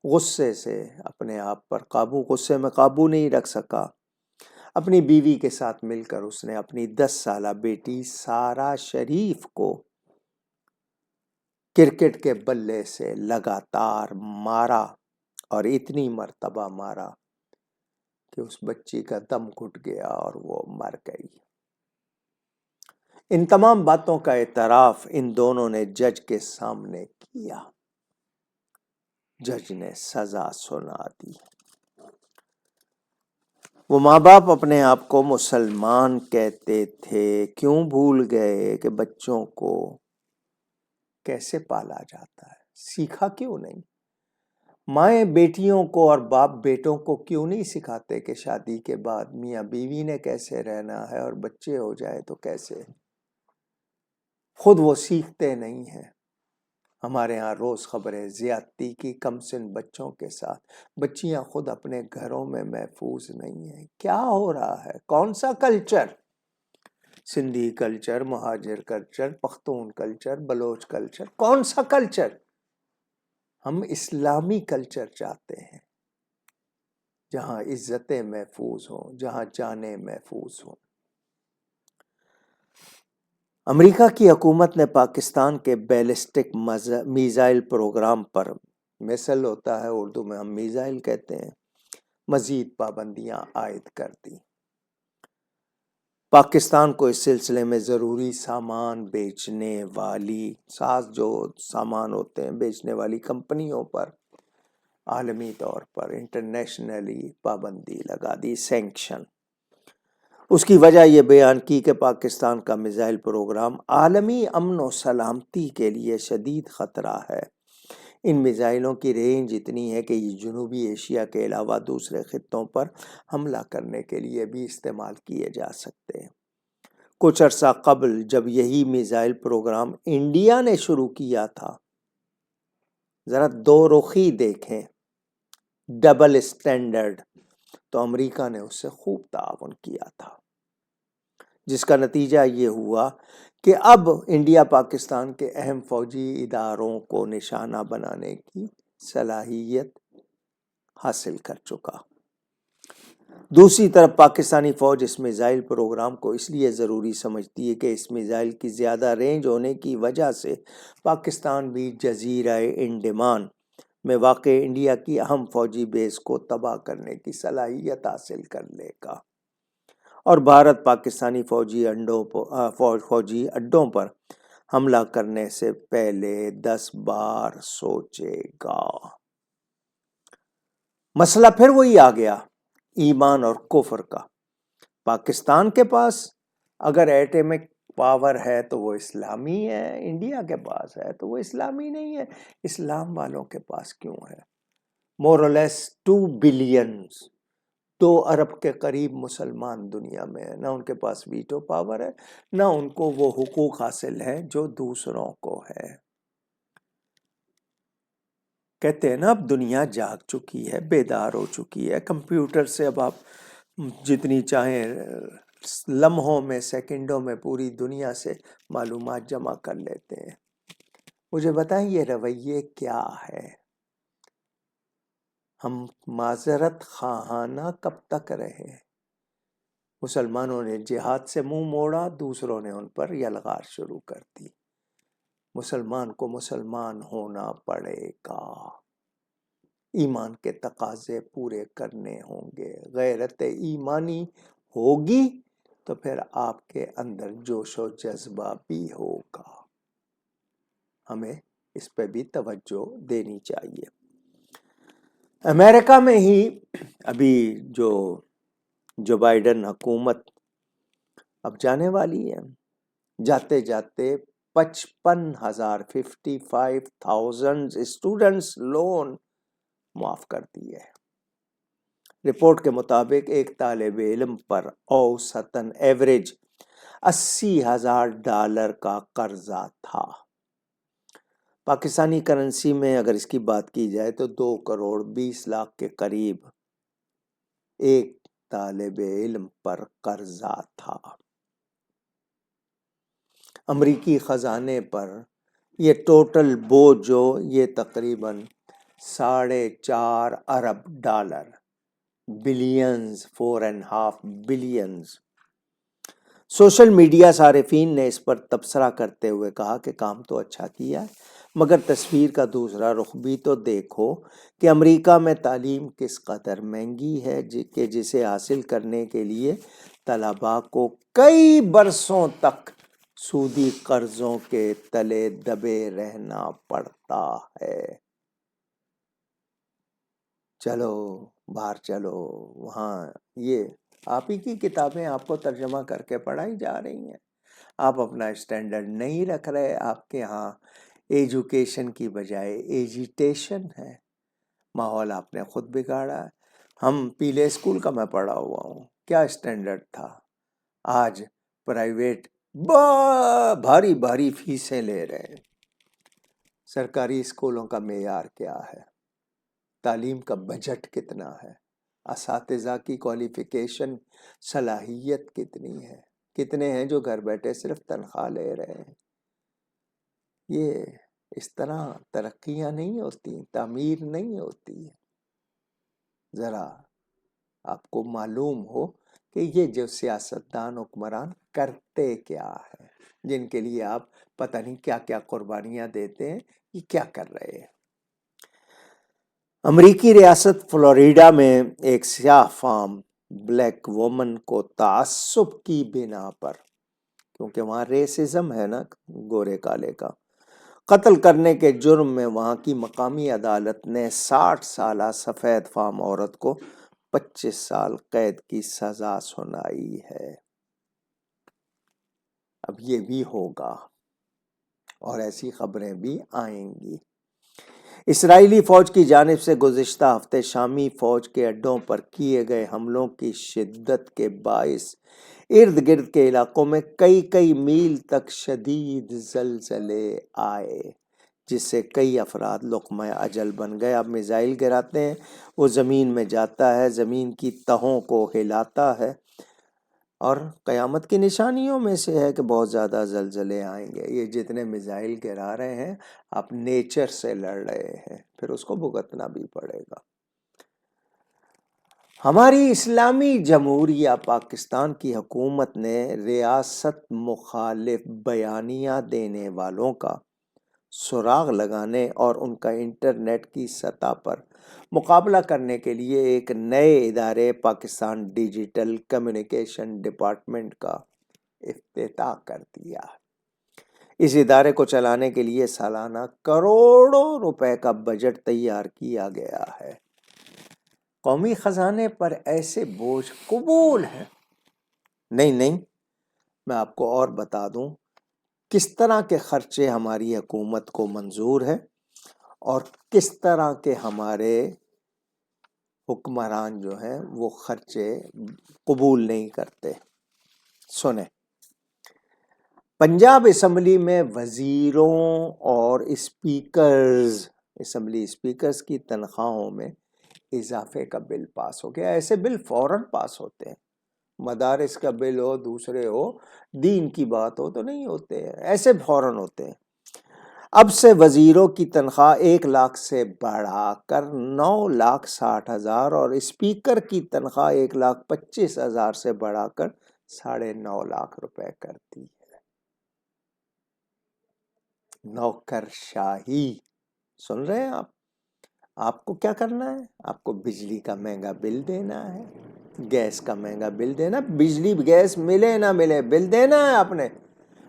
غصے سے اپنے آپ پر غصے میں قابو نہیں رکھ سکا. اپنی بیوی کے ساتھ مل کر اس نے اپنی 10 سالہ بیٹی سارہ شریف کو کرکٹ کے بلے سے لگاتار مارا، اور اتنی مرتبہ مارا کہ اس بچی کا دم گھٹ گیا اور وہ مر گئی. ان تمام باتوں کا اعتراف ان دونوں نے جج کے سامنے کیا. جج نے سزا سنا دی. وہ ماں باپ اپنے آپ کو مسلمان کہتے تھے، کیوں بھول گئے کہ بچوں کو کیسے پالا جاتا ہے؟ سیکھا کیوں نہیں؟ مائیں بیٹیوں کو اور باپ بیٹوں کو کیوں نہیں سکھاتے کہ شادی کے بعد میاں بیوی نے کیسے رہنا ہے اور بچے ہو جائے تو کیسے؟ خود وہ سیکھتے نہیں ہیں. ہمارے ہاں روز خبریں زیادتی کی کم سن بچوں کے ساتھ، بچیاں خود اپنے گھروں میں محفوظ نہیں ہیں۔ کیا ہو رہا ہے؟ کون سا کلچر؟ سندھی کلچر، مہاجر culture, Pakhtun culture, Baloch culture, کون سا کلچر؟ ہم اسلامی کلچر چاہتے ہیں، جہاں عزتیں محفوظ ہوں، جہاں جانیں محفوظ ہوں۔ امریکہ کی حکومت نے پاکستان کے بیلسٹک میزائل پروگرام پر، مثل ہوتا ہے اردو میں، ہم میزائل کہتے ہیں، مزید پابندیاں عائد کر دی۔ پاکستان کو اس سلسلے میں ضروری سامان بیچنے والی، جو سامان ہوتے ہیں بیچنے والی کمپنیوں پر عالمی طور پر انٹرنیشنلی پابندی لگا دی، سینکشن۔ اس کی وجہ یہ بیان کی کہ پاکستان کا میزائل پروگرام عالمی امن و سلامتی کے لیے شدید خطرہ ہے۔ ان میزائلوں کی رینج اتنی ہے کہ یہ جنوبی ایشیا کے علاوہ دوسرے خطوں پر حملہ کرنے کے لیے بھی استعمال کیے جا سکتے ہیں۔ کچھ عرصہ قبل جب یہی میزائل پروگرام انڈیا نے شروع کیا تھا، ذرا دو رخی دیکھیں، ڈبل اسٹینڈرڈ، تو امریکہ نے اس سے خوب تعاون کیا تھا، جس کا نتیجہ یہ ہوا کہ اب انڈیا پاکستان کے اہم فوجی اداروں کو نشانہ بنانے کی صلاحیت حاصل کر چکا۔ دوسری طرف پاکستانی فوج اس میزائل پروگرام کو اس لیے ضروری سمجھتی ہے کہ اس میزائل کی زیادہ رینج ہونے کی وجہ سے پاکستان بھی جزیرہ انڈمان میں واقع انڈیا کی اہم فوجی بیس کو تباہ کرنے کی صلاحیت حاصل کر لے گا، اور بھارت پاکستانی فوجی اڈوں پر حملہ کرنے سے پہلے 10 بار سوچے گا۔ مسئلہ پھر وہی آ گیا، ایمان اور کفر کا۔ پاکستان کے پاس اگر ایٹمک پاور ہے تو وہ اسلامی ہے، انڈیا کے پاس ہے تو وہ اسلامی نہیں ہے۔ اسلام والوں کے پاس کیوں ہے؟ مور اور لیس 2 بلینز، 2 ارب کے قریب مسلمان دنیا میں ہیں، نہ ان کے پاس ویٹو پاور ہے، نہ ان کو وہ حقوق حاصل ہیں جو دوسروں کو ہے۔ کہتے ہیں نا اب دنیا جاگ چکی ہے، بیدار ہو چکی ہے، کمپیوٹر سے اب آپ جتنی چاہیں لمحوں میں، سیکنڈوں میں پوری دنیا سے معلومات جمع کر لیتے ہیں۔ مجھے بتائیں یہ رویے کیا ہے؟ ہم معذرت خواہانہ کب تک رہے؟ مسلمانوں نے جہاد سے منہ موڑا، دوسروں نے ان پر یلغار شروع کر دی۔ مسلمان کو مسلمان ہونا پڑے گا، ایمان کے تقاضے پورے کرنے ہوں گے، غیرت ایمانی ہوگی تو پھر آپ کے اندر جوش و جذبہ بھی ہوگا۔ ہمیں اس پہ بھی توجہ دینی چاہیے۔ امریکہ میں ہی ابھی جو بائیڈن حکومت اب جانے والی ہے، جاتے جاتے 55,000 اسٹوڈنٹس لون معاف کر دیے۔ رپورٹ کے مطابق ایک طالب علم پر اوسطاً ایوریج $80,000 کا قرضہ تھا۔ پاکستانی کرنسی میں اگر اس کی بات کی جائے تو 2,20,00,000 کے قریب ایک طالب علم پر قرضہ تھا۔ امریکی خزانے پر یہ ٹوٹل بوجھ یہ تقریباً $4.5 ارب، بلینز، 4.5 بلینز۔ سوشل میڈیا صارفین نے اس پر تبصرہ کرتے ہوئے کہا کہ کام تو اچھا کیا ہے، مگر تصویر کا دوسرا رخ بھی تو دیکھو کہ امریکہ میں تعلیم کس قدر مہنگی ہے کہ جسے حاصل کرنے کے لیے طلباء کو کئی برسوں تک سودی قرضوں کے تلے دبے رہنا پڑتا ہے۔ چلو باہر چلو، وہاں یہ آپ ہی کی کتابیں آپ کو ترجمہ کر کے پڑھائی جا رہی ہیں، آپ اپنا اسٹینڈرڈ نہیں رکھ رہے، آپ کے ہاں ایجوکیشن کی بجائے ایجیٹیشن ہے۔ ماحول آپ نے خود بگاڑا ہے۔ ہم پیلے اسکول کا میں پڑھا ہوا ہوں، کیا اسٹینڈرڈ تھا؟ آج پرائیویٹ بھاری بھاری فیسیں لے رہے ہیں۔ سرکاری اسکولوں کا معیار کیا ہے، تعلیم کا بجٹ کتنا ہے، اساتذہ کی کوالیفیکیشن صلاحیت کتنی ہے، کتنے ہیں جو گھر بیٹھے صرف تنخواہ لے رہے ہیں۔ یہ اس طرح ترقیاں نہیں ہوتی، تعمیر نہیں ہوتی ہے۔ ذرا آپ کو معلوم ہو کہ یہ جو سیاستدان حکمران کرتے کیا ہے، جن کے لیے آپ پتہ نہیں کیا کیا قربانیاں دیتے ہیں، یہ کیا کر رہے ہیں۔ امریکی ریاست فلوریڈا میں ایک سیاہ فام بلیک وومن کو تعصب کی بنا پر، کیونکہ وہاں ریسزم ہے نا گورے کالے کا، قتل کرنے کے جرم میں وہاں کی مقامی عدالت نے 60 سالہ سفید فام عورت کو 25 سال قید کی سزا سنائی ہے۔ اب یہ بھی ہوگا اور ایسی خبریں بھی آئیں گی۔ اسرائیلی فوج کی جانب سے گزشتہ ہفتے شامی فوج کے اڈوں پر کیے گئے حملوں کی شدت کے باعث ارد گرد کے علاقوں میں کئی میل تک شدید زلزلے آئے، جس سے کئی افراد لقمہ اجل بن گئے۔ اب میزائل گراتے ہیں، وہ زمین میں جاتا ہے، زمین کی تہوں کو ہلاتا ہے، اور قیامت کی نشانیوں میں سے ہے کہ بہت زیادہ زلزلے آئیں گے۔ یہ جتنے میزائل گرا رہے ہیں آپ نیچر سے لڑ رہے ہیں، پھر اس کو بھگتنا بھی پڑے گا۔ ہماری اسلامی جمہوریہ پاکستان کی حکومت نے ریاست مخالف بیانیہ دینے والوں کا سراغ لگانے اور ان کا انٹرنیٹ کی سطح پر مقابلہ کرنے کے لیے ایک نئے ادارے پاکستان ڈیجیٹل کمیونیکیشن ڈپارٹمنٹ کا افتتاح کر دیا۔ اس ادارے کو چلانے کے لیے سالانہ کروڑوں روپے کا بجٹ تیار کیا گیا ہے۔ قومی خزانے پر ایسے بوجھ قبول ہے؟ نہیں، میں آپ کو اور بتا دوں کس طرح کے خرچے ہماری حکومت کو منظور ہے اور کس طرح کے ہمارے حکمران جو ہیں وہ خرچے قبول نہیں کرتے۔ سنیں، پنجاب اسمبلی میں وزیروں اور اسمبلی اسپیکرز کی تنخواہوں میں اضافے کا بل پاس ہو گیا۔ ایسے بل فوراً پاس ہوتے ہیں، مدارس کا بل ہو، دوسرے ہو، دین کی بات ہو تو نہیں ہوتے ہیں، ایسے فوراً ہوتے ہیں۔ اب سے وزیروں کی تنخواہ 1 لاکھ سے بڑھا کر 9,60,000 اور اسپیکر کی تنخواہ 1,25,000 سے بڑھا کر 9.5 لاکھ روپے کر دی ہے۔ نوکر شاہی، سن رہے ہیں آپ؟ آپ کو کیا کرنا ہے؟ آپ کو بجلی کا مہنگا بل دینا ہے، گیس کا مہنگا بل دینا، بجلی گیس ملے نہ ملے بل دینا ہے آپ نے۔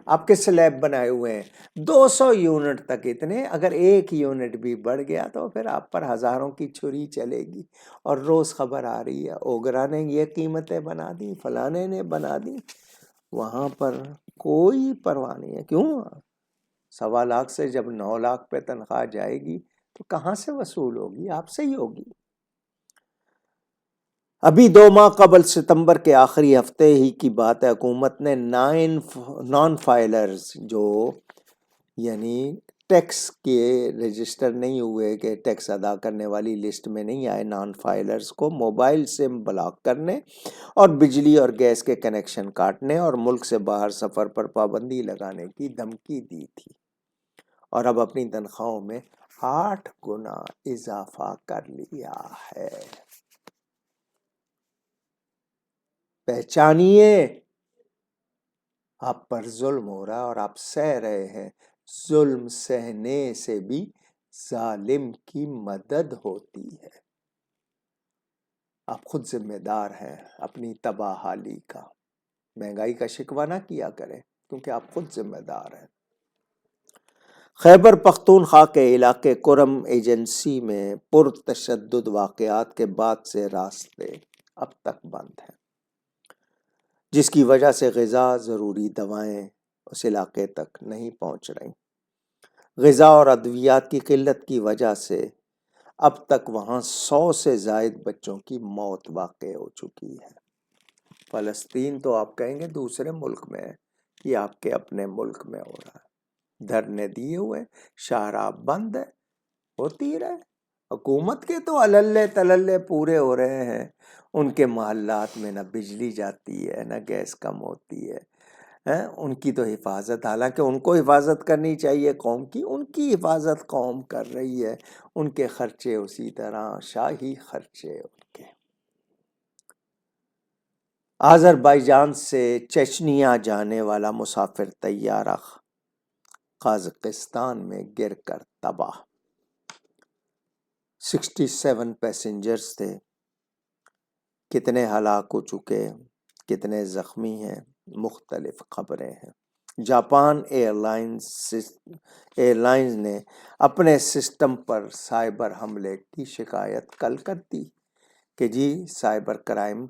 آپ کے سلیب بنائے ہوئے ہیں 200 یونٹ تک، اتنے اگر 1 یونٹ بھی بڑھ گیا تو پھر آپ پر ہزاروں کی چھری چلے گی۔ اور روز خبر آ رہی ہے اوگرا نے یہ قیمتیں بنا دی، فلانے نے بنا دی، وہاں پر کوئی پرواہ نہیں ہے۔ کیوں؟ 1.25 لاکھ سے جب 9 لاکھ پہ تنخواہ جائے گی تو کہاں سے وصول ہوگی؟ آپ سے ہی ہوگی۔ ابھی 2 ماہ قبل ستمبر کے آخری ہفتے ہی کی بات ہے، حکومت نے نان فائلرز، جو یعنی ٹیکس کے رجسٹر نہیں ہوئے کہ ٹیکس ادا کرنے والی لسٹ میں نہیں آئے، نان فائلرز کو موبائل سم بلاک کرنے اور بجلی اور گیس کے کنیکشن کاٹنے اور ملک سے باہر سفر پر پابندی لگانے کی دھمکی دی تھی، اور اب اپنی تنخواہوں میں 8 گنا اضافہ کر لیا ہے۔ پہچانیے، آپ پر ظلم ہو رہا ہے اور آپ سہ رہے ہیں۔ ظلم سہنے سے بھی ظالم کی مدد ہوتی ہے۔ آپ خود ذمہ دار ہیں اپنی تباہ حالی کا۔ مہنگائی کا شکوہ نہ کیا کریں کیونکہ آپ خود ذمہ دار ہیں۔ خیبر پختونخوا کے علاقے کرم ایجنسی میں پرتشدد واقعات کے بعد سے راستے اب تک بند ہیں، جس کی وجہ سے غذا، ضروری دوائیں اس علاقے تک نہیں پہنچ رہی۔ غذا اور ادویات کی قلت کی وجہ سے اب تک وہاں 100 سے زائد بچوں کی موت واقع ہو چکی ہے۔ فلسطین تو آپ کہیں گے دوسرے ملک میں ہے، یہ آپ کے اپنے ملک میں ہو رہا ہے۔ دھرنے دیے ہوئے، شاہراہ بند ہے، ہوتی رہے۔ حکومت کے تو اللے تللے پورے ہو رہے ہیں، ان کے محلات میں نہ بجلی جاتی ہے نہ گیس کم ہوتی ہے، ان کی تو حفاظت، حالانکہ ان کو حفاظت کرنی چاہیے قوم کی، ان کی حفاظت قوم کر رہی ہے، ان کے خرچے اسی طرح شاہی خرچے ان کے۔ آذربائیجان سے چچنیا جانے والا مسافر طیارہ قازقستان میں گر کر تباہ، 67 پیسنجرز تھے، کتنے ہلاک ہو چکے، کتنے زخمی ہیں، مختلف خبریں ہیں۔ جاپان ایئر لائنز نے اپنے سسٹم پر سائبر حملے کی شکایت کل کر دی کہ جی سائبر کرائم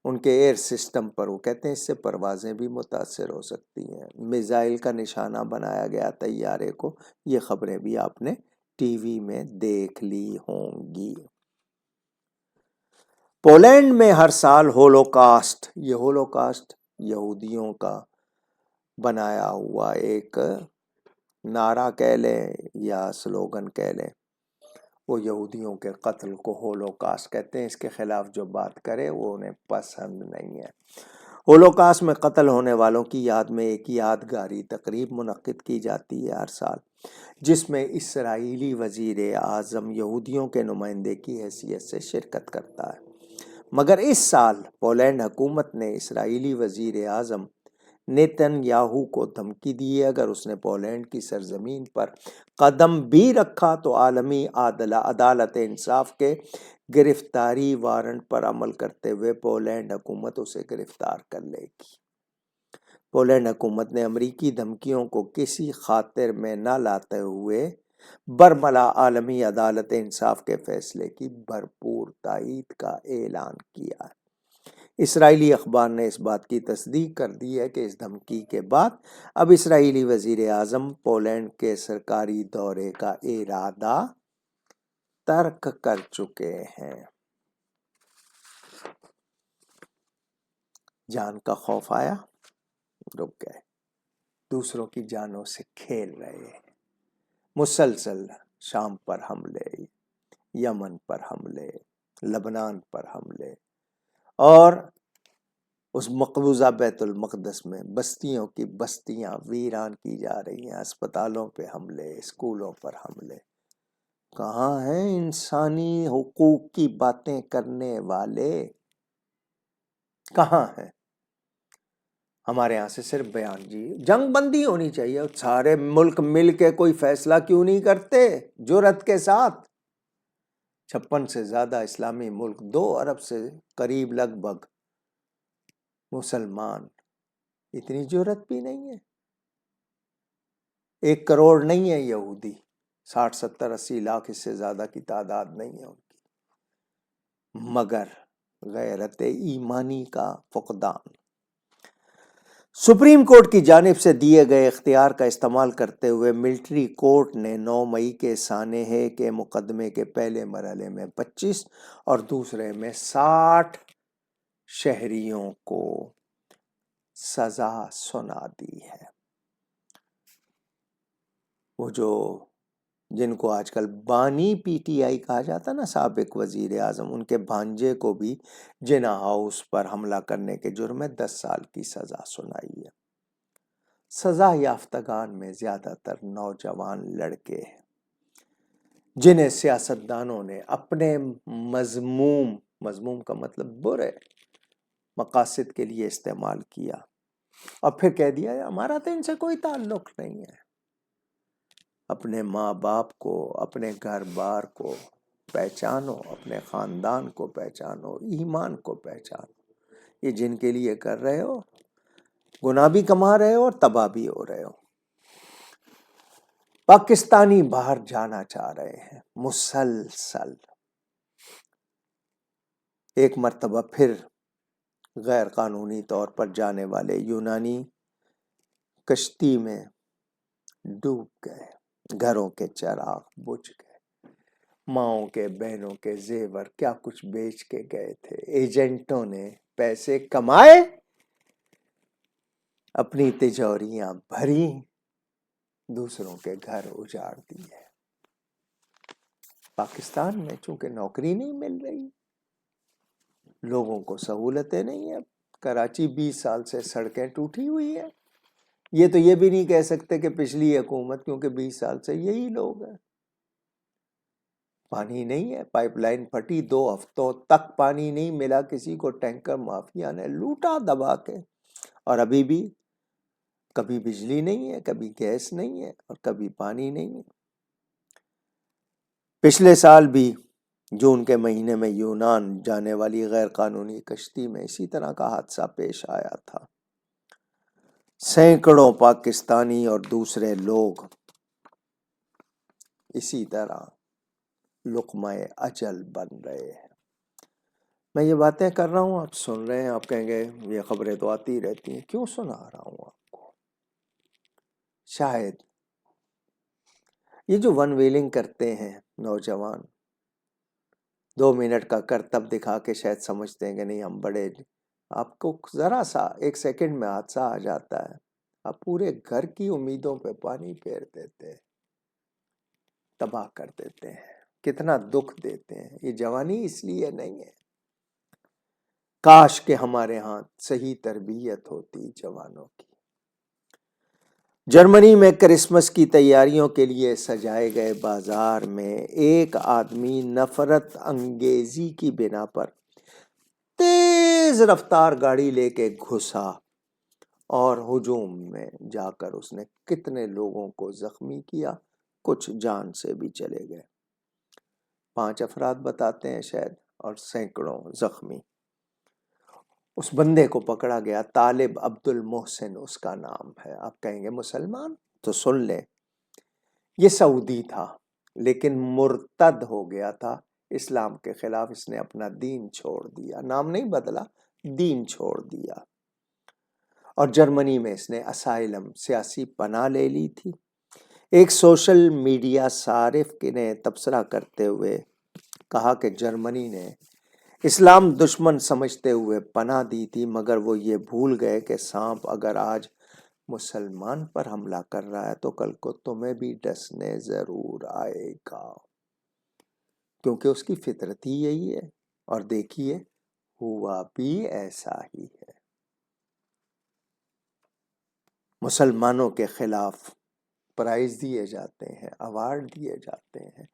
ان کے ایئر سسٹم پر، وہ کہتے ہیں اس سے پروازیں بھی متاثر ہو سکتی ہیں، میزائل کا نشانہ بنایا گیا طیارے کو، یہ خبریں بھی آپ نے ٹی وی میں دیکھ لی ہوں گی۔ پولینڈ میں ہر سال ہولوکاسٹ، یہ ہولوکاسٹ یہودیوں کا بنایا ہوا ایک نعرہ کہہ لیں یا سلوگن کہہ لیں، وہ یہودیوں کے قتل کو ہولوکاسٹ کہتے ہیں، اس کے خلاف جو بات کرے وہ انہیں پسند نہیں ہے۔ ہولوکاسٹ میں قتل ہونے والوں کی یاد میں ایک یادگاری تقریب منعقد کی جاتی ہے ہر سال، جس میں اسرائیلی وزیر اعظم یہودیوں کے نمائندے کی حیثیت سے شرکت کرتا ہے۔ مگر اس سال پولینڈ حکومت نے اسرائیلی وزیر اعظم نیتن یاہو کو دھمکی دی ہے، اگر اس نے پولینڈ کی سرزمین پر قدم بھی رکھا تو عالمی عدالت انصاف کے گرفتاری وارنٹ پر عمل کرتے ہوئے پولینڈ حکومت اسے گرفتار کر لے گی۔ پولینڈ حکومت نے امریکی دھمکیوں کو کسی خاطر میں نہ لاتے ہوئے برملا عالمی عدالت انصاف کے فیصلے کی بھرپور تائید کا اعلان کیا ہے۔ اسرائیلی اخبار نے اس بات کی تصدیق کر دی ہے کہ اس دھمکی کے بعد اب اسرائیلی وزیر اعظم پولینڈ کے سرکاری دورے کا ارادہ ترک کر چکے ہیں۔ جان کا خوف آیا، رک گئے، دوسروں کی جانوں سے کھیل رہے ہیں۔ مسلسل شام پر حملے، یمن پر حملے، لبنان پر حملے، اور اس مقبوضہ بیت المقدس میں بستیوں کی بستیاں ویران کی جا رہی ہیں، اسپتالوں پہ حملے، اسکولوں پر حملے۔ کہاں ہیں انسانی حقوق کی باتیں کرنے والے؟ کہاں ہیں؟ ہمارے ہاں سے صرف بیان، جی جنگ بندی ہونی چاہیے، سارے ملک مل کے کوئی فیصلہ کیوں نہیں کرتے جرأت کے ساتھ؟ 56 سے زیادہ اسلامی ملک، 2 ارب سے قریب لگ بھگ مسلمان، اتنی جرأت بھی نہیں ہے؟ 1 کروڑ نہیں ہے یہودی، 60 70 80 لاکھ، اس سے زیادہ کی تعداد نہیں ہے ان کی، مگر غیرت ایمانی کا فقدان۔ سپریم کورٹ کی جانب سے دیے گئے اختیار کا استعمال کرتے ہوئے ملٹری کورٹ نے 9 مئی کے سانحے کے مقدمے کے پہلے مرحلے میں 25 اور دوسرے میں 60 شہریوں کو سزا سنا دی ہے۔ وہ جو جن کو آج کل بانی پی ٹی آئی کہا جاتا نا، سابق وزیر اعظم، ان کے بھانجے کو بھی جنا ہاؤس پر حملہ کرنے کے جرم میں 10 سال کی سزا سنائی ہے۔ سزا یافتگان میں زیادہ تر نوجوان لڑکے ہیں، جنہیں سیاستدانوں نے اپنے مذموم کا مطلب برے مقاصد کے لیے استعمال کیا، اور پھر کہہ دیا ہمارا تو ان سے کوئی تعلق نہیں ہے۔ اپنے ماں باپ کو، اپنے گھر بار کو پہچانو، اپنے خاندان کو پہچانو، ایمان کو پہچانو۔ یہ جن کے لیے کر رہے ہو، گناہ بھی کما رہے ہو اور تباہ بھی ہو رہے ہو۔ پاکستانی باہر جانا چاہ رہے ہیں مسلسل، ایک مرتبہ پھر غیر قانونی طور پر جانے والے یونانی کشتی میں ڈوب گئے، گھروں کے چراغ بجھ گئے، ماؤں کے بہنوں کے زیور کیا کچھ بیچ کے گئے تھے، ایجنٹوں نے پیسے کمائے، اپنی تجوریاں بھری، دوسروں کے گھر اجاڑ دیے۔ پاکستان میں چونکہ نوکری نہیں مل رہی، لوگوں کو سہولتیں نہیں ہیں، کراچی 20 سال سے سڑکیں ٹوٹی ہوئی ہیں۔ یہ تو یہ بھی نہیں کہہ سکتے کہ پچھلی حکومت، کیونکہ 20 سال سے یہی لوگ ہیں۔ پانی نہیں ہے، پائپ لائن پھٹی، 2 ہفتوں تک پانی نہیں ملا کسی کو، ٹینکر مافیا نے لوٹا دبا کے، اور ابھی بھی کبھی بجلی نہیں ہے، کبھی گیس نہیں ہے، اور کبھی پانی نہیں ہے۔ پچھلے سال بھی جون کے مہینے میں یونان جانے والی غیر قانونی کشتی میں اسی طرح کا حادثہ پیش آیا تھا۔ سینکڑوں پاکستانی اور دوسرے لوگ اسی طرح لقمہ اجل بن رہے ہیں۔ میں یہ باتیں کر رہا ہوں، آپ سن رہے ہیں، آپ کہیں گے یہ خبریں تو آتی رہتی ہیں، کیوں سنا رہا ہوں آپ کو؟ شاید یہ جو ون ویلنگ کرتے ہیں نوجوان، 2 منٹ کا کرتب دکھا کے شاید سمجھتے ہیں کہ نہیں ہم بڑے، آپ کو ذرا سا 1 سیکنڈ میں حادثہ آ جاتا ہے، آپ پورے گھر کی امیدوں پہ پانی پھیر دیتے ہیں، تباہ کر دیتے ہیں، کتنا دکھ دیتے ہیں۔ یہ جوانی اس لیے نہیں ہے، کاش کہ ہمارے ہاں صحیح تربیت ہوتی جوانوں کی۔ جرمنی میں کرسمس کی تیاریوں کے لیے سجائے گئے بازار میں ایک آدمی نفرت انگیزی کی بنا پر تیز رفتار گاڑی لے کے گھسا اور ہجوم میں جا کر اس نے کتنے لوگوں کو زخمی کیا، کچھ جان سے بھی چلے گئے۔ 5 افراد بتاتے ہیں شاید، اور سینکڑوں زخمی۔ اس بندے کو پکڑا گیا، طالب عبد المحسن اس کا نام ہے۔ آپ کہیں گے مسلمان؟ تو سن لیں، یہ سعودی تھا لیکن مرتد ہو گیا تھا اسلام کے خلاف، اس نے اپنا دین چھوڑ دیا، نام نہیں بدلا، دین چھوڑ دیا، اور جرمنی میں اس نے اسائلم سیاسی پناہ لے لی تھی۔ ایک سوشل میڈیا صارف نے تبصرہ کرتے ہوئے کہا کہ جرمنی نے اسلام دشمن سمجھتے ہوئے پناہ دی تھی، مگر وہ یہ بھول گئے کہ سانپ اگر آج مسلمان پر حملہ کر رہا ہے تو کل کو تمہیں بھی ڈسنے ضرور آئے گا، کیونکہ اس کی فطرت ہی یہی ہے، اور دیکھیے ہوا بھی ایسا ہی ہے۔ مسلمانوں کے خلاف پرائز دیے جاتے ہیں، ایوارڈ دیے جاتے ہیں،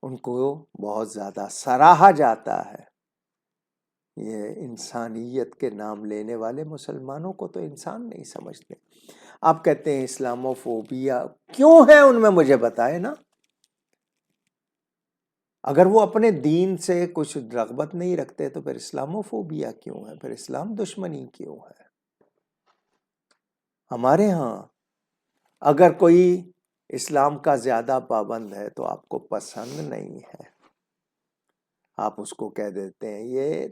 ان کو بہت زیادہ سراہا جاتا ہے۔ یہ انسانیت کے نام لینے والے مسلمانوں کو تو انسان نہیں سمجھتے۔ آپ کہتے ہیں اسلاموفوبیا کیوں ہے ان میں، مجھے بتائے نا۔ اگر وہ اپنے دین سے کچھ رغبت نہیں رکھتے تو پھر اسلاموفوبیا کیوں ہے، پھر اسلام دشمنی کیوں ہے؟ ہمارے ہاں اگر کوئی اسلام کا زیادہ پابند ہے تو آپ کو پسند نہیں ہے، آپ اس کو کہہ دیتے ہیں یہ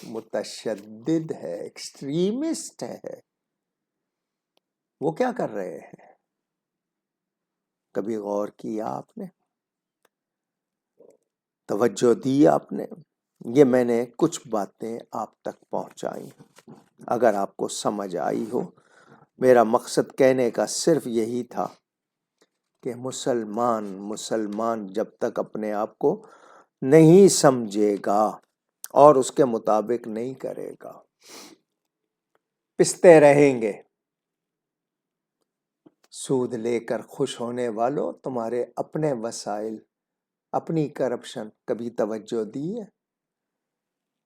متشدد ہے، ایکسٹریمسٹ ہے۔ وہ کیا کر رہے ہیں؟ کبھی غور کیا آپ نے؟ توجہ دی آپ نے؟ یہ میں نے کچھ باتیں آپ تک پہنچائی، اگر آپ کو سمجھ آئی ہو۔ میرا مقصد کہنے کا صرف یہی تھا کہ مسلمان جب تک اپنے آپ کو نہیں سمجھے گا اور اس کے مطابق نہیں کرے گا، پستے رہیں گے۔ سود لے کر خوش ہونے والوں، تمہارے اپنے وسائل، اپنی کرپشن کبھی توجہ دی ہے؟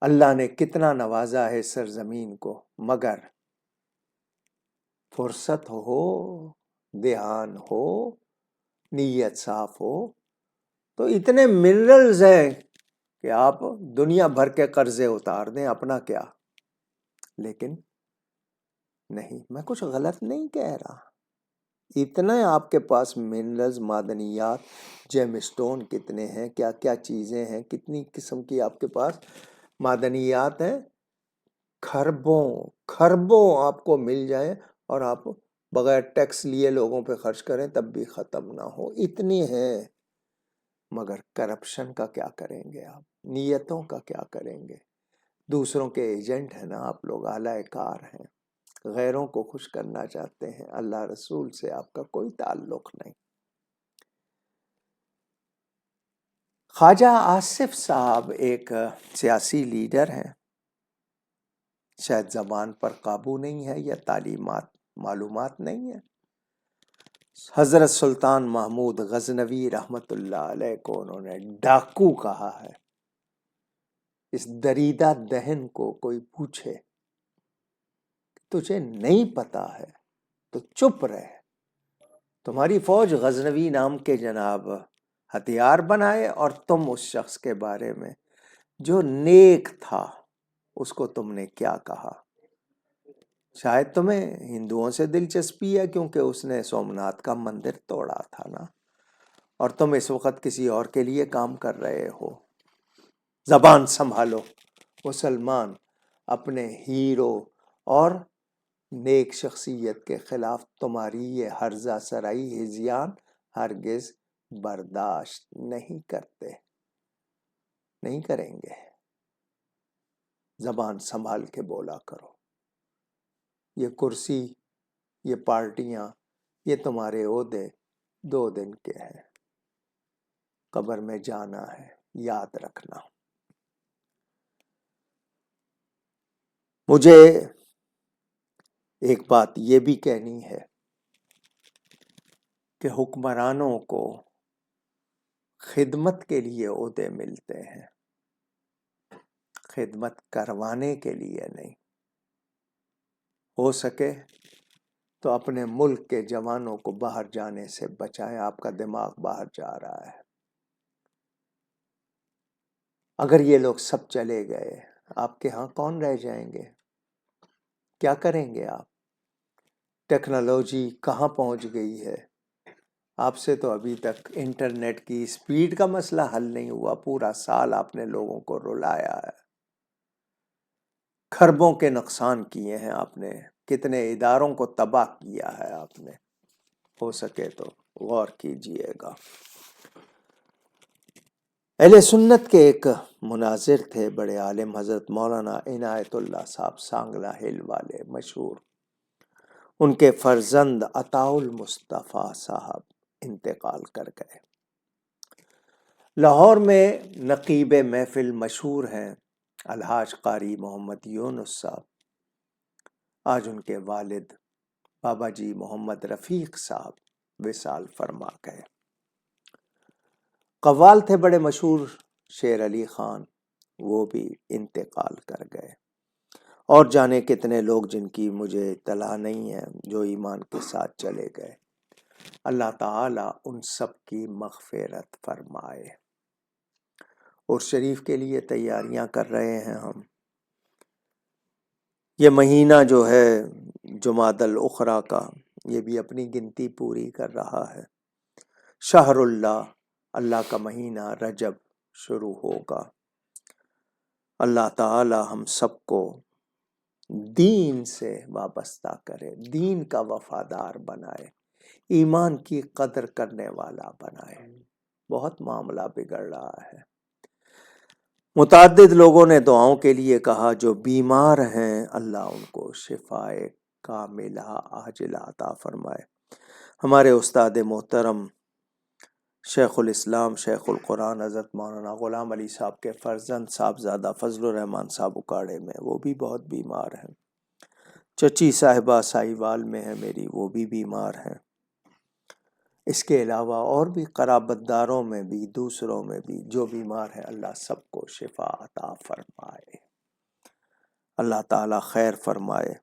اللہ نے کتنا نوازا ہے سرزمین کو، مگر فرصت ہو، دھیان ہو، نیت صاف ہو تو اتنے منرلز ہیں کہ آپ دنیا بھر کے قرضے اتار دیں، اپنا کیا۔ لیکن نہیں، میں کچھ غلط نہیں کہہ رہا، اتنے آپ کے پاس منرلز، معدنیات، جیم اسٹون کتنے ہیں، کیا کیا چیزیں ہیں، کتنی قسم کی آپ کے پاس معدنیات ہیں، خربوں آپ کو مل جائیں اور آپ بغیر ٹیکس لیے لوگوں پہ خرچ کریں تب بھی ختم نہ ہو، اتنی ہیں۔ مگر کرپشن کا کیا کریں گے آپ؟ نیتوں کا کیا کریں گے؟ دوسروں کے ایجنٹ ہیں نا آپ لوگ، اعلی کار ہیں۔ غیروں کو خوش کرنا چاہتے ہیں، اللہ رسول سے آپ کا کوئی تعلق نہیں۔ خواجہ آصف صاحب ایک سیاسی لیڈر ہیں، شاید زبان پر قابو نہیں ہے یا معلومات نہیں ہے۔ حضرت سلطان محمود غزنوی رحمت اللہ علیہ کو انہوں نے ڈاکو کہا ہے۔ اس دریدہ دہن کو کوئی پوچھے تجھے نہیں پتا ہے تو چپ رہے، تمہاری فوج غزنوی نام کے جناب ہتھیار بنائے اور تم اس شخص کے بارے میں جو نیک تھا اس کو تم نے کیا کہا؟ شاید تمہیں ہندوؤں سے دلچسپی ہے کیونکہ اس نے سومناتھ کا مندر توڑا تھا نا، اور تم اس وقت کسی اور کے لیے کام کر رہے ہو۔ زبان سنبھالو، مسلمان اپنے ہیرو اور نیک شخصیت کے خلاف تمہاری یہ ہرزہ سرائی ہذیان ہرگز برداشت نہیں کرتے، نہیں کریں گے۔ زبان سنبھال کے بولا کرو۔ یہ کرسی، یہ پارٹیاں، یہ تمہارے عہدے 2 دن کے ہیں، قبر میں جانا ہے، یاد رکھنا۔ مجھے ایک بات یہ بھی کہنی ہے کہ حکمرانوں کو خدمت کے لیے عہدے ملتے ہیں، خدمت کروانے کے لیے نہیں۔ ہو سکے تو اپنے ملک کے جوانوں کو باہر جانے سے بچائیں، آپ کا دماغ باہر جا رہا ہے۔ اگر یہ لوگ سب چلے گئے، آپ کے ہاں کون رہ جائیں گے؟ کیا کریں گے آپ؟ ٹیکنالوجی کہاں پہنچ گئی ہے؟ آپ سے تو ابھی تک انٹرنیٹ کی سپیڈ کا مسئلہ حل نہیں ہوا، پورا سال آپ نے لوگوں کو رلایا ہے، کھربوں کے نقصان کیے ہیں آپ نے، کتنے اداروں کو تباہ کیا ہے آپ نے۔ ہو سکے تو غور کیجئے گا۔ اہل سنت کے ایک مناظر تھے، بڑے عالم، حضرت مولانا عنایت اللہ صاحب سانگلہ ہل والے مشہور۔ ان کے فرزند عطاء المصطفیٰ صاحب انتقال کر گئے۔ لاہور میں نقیب محفل مشہور ہیں الحاج قاری محمد یونس صاحب۔ آج ان کے والد بابا جی محمد رفیق صاحب وصال فرما گئے۔ قوال تھے بڑے مشہور شیر علی خان، وہ بھی انتقال کر گئے، اور جانے کتنے لوگ جن کی مجھے اطلاع نہیں ہے جو ایمان کے ساتھ چلے گئے۔ اللہ تعالیٰ ان سب کی مغفرت فرمائے۔ اور شریف کے لیے تیاریاں کر رہے ہیں ہم۔ یہ مہینہ جو ہے جمادی الاخری کا، یہ بھی اپنی گنتی پوری کر رہا ہے۔ شہر اللہ، اللہ کا مہینہ رجب شروع ہوگا۔ اللہ تعالی ہم سب کو دین سے وابستہ کرے، دین کا وفادار بنائے، ایمان کی قدر کرنے والا بنائے۔ بہت معاملہ بگڑ رہا ہے۔ متعدد لوگوں نے دعاؤں کے لیے کہا، جو بیمار ہیں اللہ ان کو شفائے کاملہ عاجلہ عطا فرمائے۔ ہمارے استاد محترم شیخ الاسلام شیخ القرآن حضرت مولانا غلام علی صاحب کے فرزند صاحبزادہ فضل الرحمان صاحب اکاڑے میں، وہ بھی بہت بیمار ہیں۔ چچی صاحبہ سائیوال میں ہے میری، وہ بھی بیمار ہیں۔ اس کے علاوہ اور بھی قرابت داروں میں بھی، دوسروں میں بھی جو بیمار ہیں، اللہ سب کو شفا عطا فرمائے، اللہ تعالی خیر فرمائے۔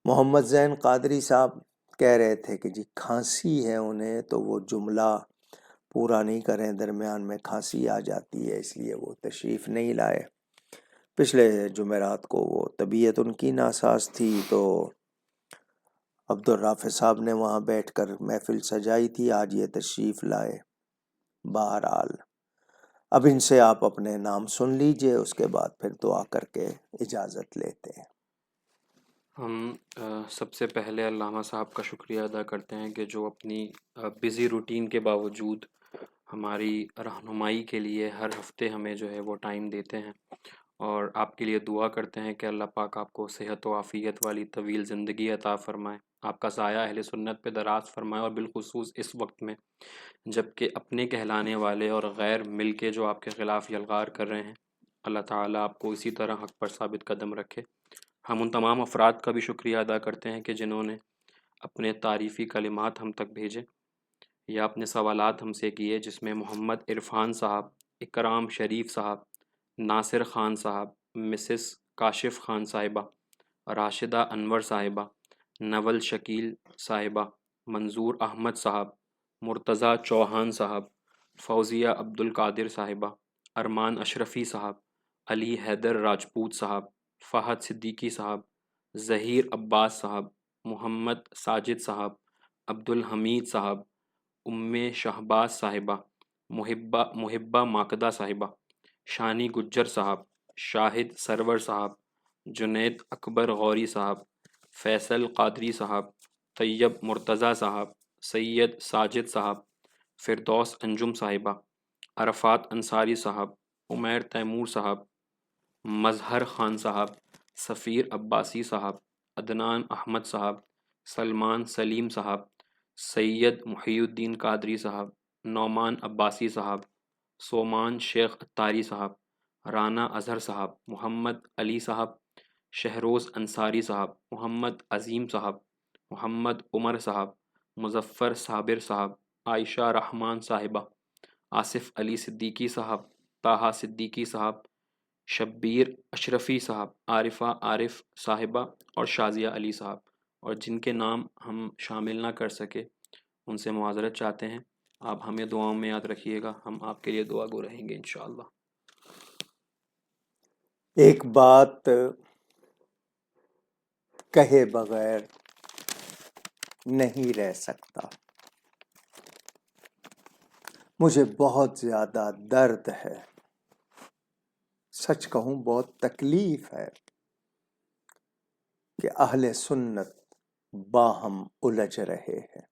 محمد زین قادری صاحب کہہ رہے تھے کہ جی کھانسی ہے انہیں، تو وہ جملہ پورا نہیں کریں، درمیان میں کھانسی آ جاتی ہے، اس لیے وہ تشریف نہیں لائے۔ پچھلے جمعرات کو وہ طبیعت ان کی ناساز تھی، تو عبدالرافع صاحب نے وہاں بیٹھ کر محفل سجائی تھی، آج یہ تشریف لائے۔ بہرحال اب ان سے آپ اپنے نام سن لیجئے، اس کے بعد پھر دعا کر کے اجازت لیتے ہیں۔
ہم سب سے پہلے علامہ صاحب کا شکریہ ادا کرتے ہیں کہ جو اپنی بزی روٹین کے باوجود ہماری رہنمائی کے لیے ہر ہفتے ہمیں جو ہے وہ ٹائم دیتے ہیں، اور آپ کے لیے دعا کرتے ہیں کہ اللہ پاک آپ کو صحت و عافیت والی طویل زندگی عطا فرمائے، آپ کا سایہ اہل سنت پہ دراز فرمائے، اور بالخصوص اس وقت میں جب کہ اپنے کہلانے والے اور غیر مل کے جو آپ کے خلاف یلغار کر رہے ہیں، اللہ تعالیٰ آپ کو اسی طرح حق پر ثابت قدم رکھے۔ ہم ان تمام افراد کا بھی شکریہ ادا کرتے ہیں کہ جنہوں نے اپنے تعریفی کلمات ہم تک بھیجے یا اپنے سوالات ہم سے کیے، جس میں محمد عرفان صاحب، اکرام شریف صاحب، ناصر خان صاحب، مسز کاشف خان صاحبہ، راشدہ انور صاحبہ، نول شکیل صاحبہ، منظور احمد صاحب، مرتضیٰ چوہان صاحب، فوزیہ عبد القادر صاحبہ، ارمان اشرفی صاحب، علی حیدر راجپوت صاحب، فہد صدیقی صاحب، ظہیر عباس صاحب، محمد ساجد صاحب، عبد الحمید صاحب، شہباز صاحبہ، محبہ ماکدہ صاحبہ، شانی گجر صاحب، شاہد سرور صاحب، جنید اکبر غوری صاحب، فیصل قادری صاحب، طیب مرتضیٰ صاحب، سید ساجد صاحب، فردوس انجم صاحبہ، عرفات انصاری صاحب، عمیر تیمور صاحب، مظہر خان صاحب، سفیر عباسی صاحب، عدنان احمد صاحب، سلمان سلیم صاحب، سید محی الدین قادری صاحب، نعمان عباسی صاحب، سومان شیخ اتاری صاحب، رانا اظہر صاحب، محمد علی صاحب، شہروز انصاری صاحب، محمد عظیم صاحب، محمد عمر صاحب، مظفر صابر صاحب، عائشہ رحمان صاحبہ، آصف علی صدیقی صاحب، طاہا صدیقی صاحب، شبیر اشرفی صاحب، عارفہ عارف صاحبہ، اور شازیہ علی صاحب، اور جن کے نام ہم شامل نہ کر سکے ان سے معذرت چاہتے ہیں۔ آپ ہمیں دعاؤں میں یاد رکھیے گا، ہم آپ کے لیے دعا گو رہیں گے انشاءاللہ۔
ایک بات کہے بغیر نہیں رہ سکتا، مجھے بہت زیادہ درد ہے، سچ کہوں بہت تکلیف ہے کہ اہل سنت باہم الجھ رہے ہیں۔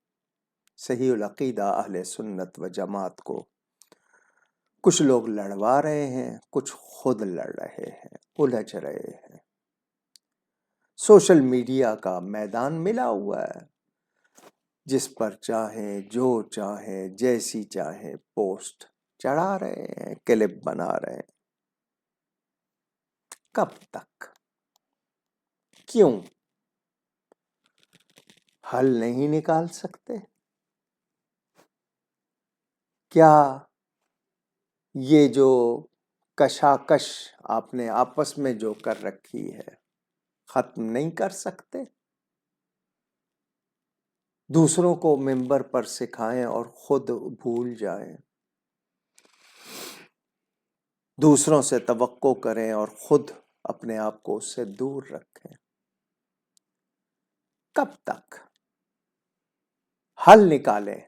صحیح العقیدہ اہل سنت و جماعت کو کچھ لوگ لڑوا رہے ہیں، کچھ خود لڑ رہے ہیں، الجھ رہے ہیں۔ سوشل میڈیا کا میدان ملا ہوا ہے، جس پر چاہیں جو چاہیں جیسی چاہیں پوسٹ چڑھا رہے ہیں، کلپ بنا رہے ہیں۔ کب تک؟ کیوں؟ حل نہیں نکال سکتے؟ کیا یہ جو کشاکش آپ نے آپس میں جو کر رکھی ہے ختم نہیں کر سکتے؟ دوسروں کو منبر پر سکھائیں اور خود بھول جائیں، دوسروں سے توقع کریں اور خود اپنے آپ کو اس سے دور رکھیں۔ کب تک؟ حل نکالیں۔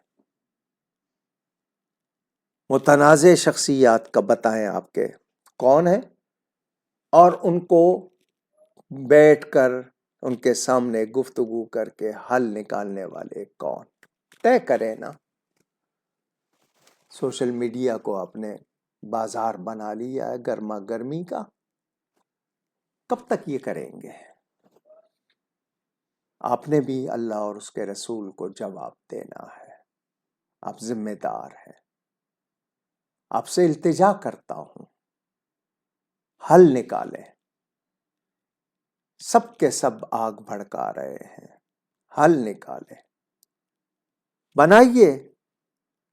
متنازع شخصیات کا بتائیں آپ کے کون ہیں، اور ان کو بیٹھ کر ان کے سامنے گفتگو کر کے حل نکالنے والے کون، طے کریں نا۔ سوشل میڈیا کو آپ نے بازار بنا لیا ہے گرما گرمی کا، کب تک یہ کریں گے؟ آپ نے بھی اللہ اور اس کے رسول کو جواب دینا ہے، آپ ذمہ دار ہیں۔ آپ سے التجا کرتا ہوں، حل نکالیں۔ سب کے سب آگ بھڑکا رہے ہیں، حل نکالیں۔ بنائیے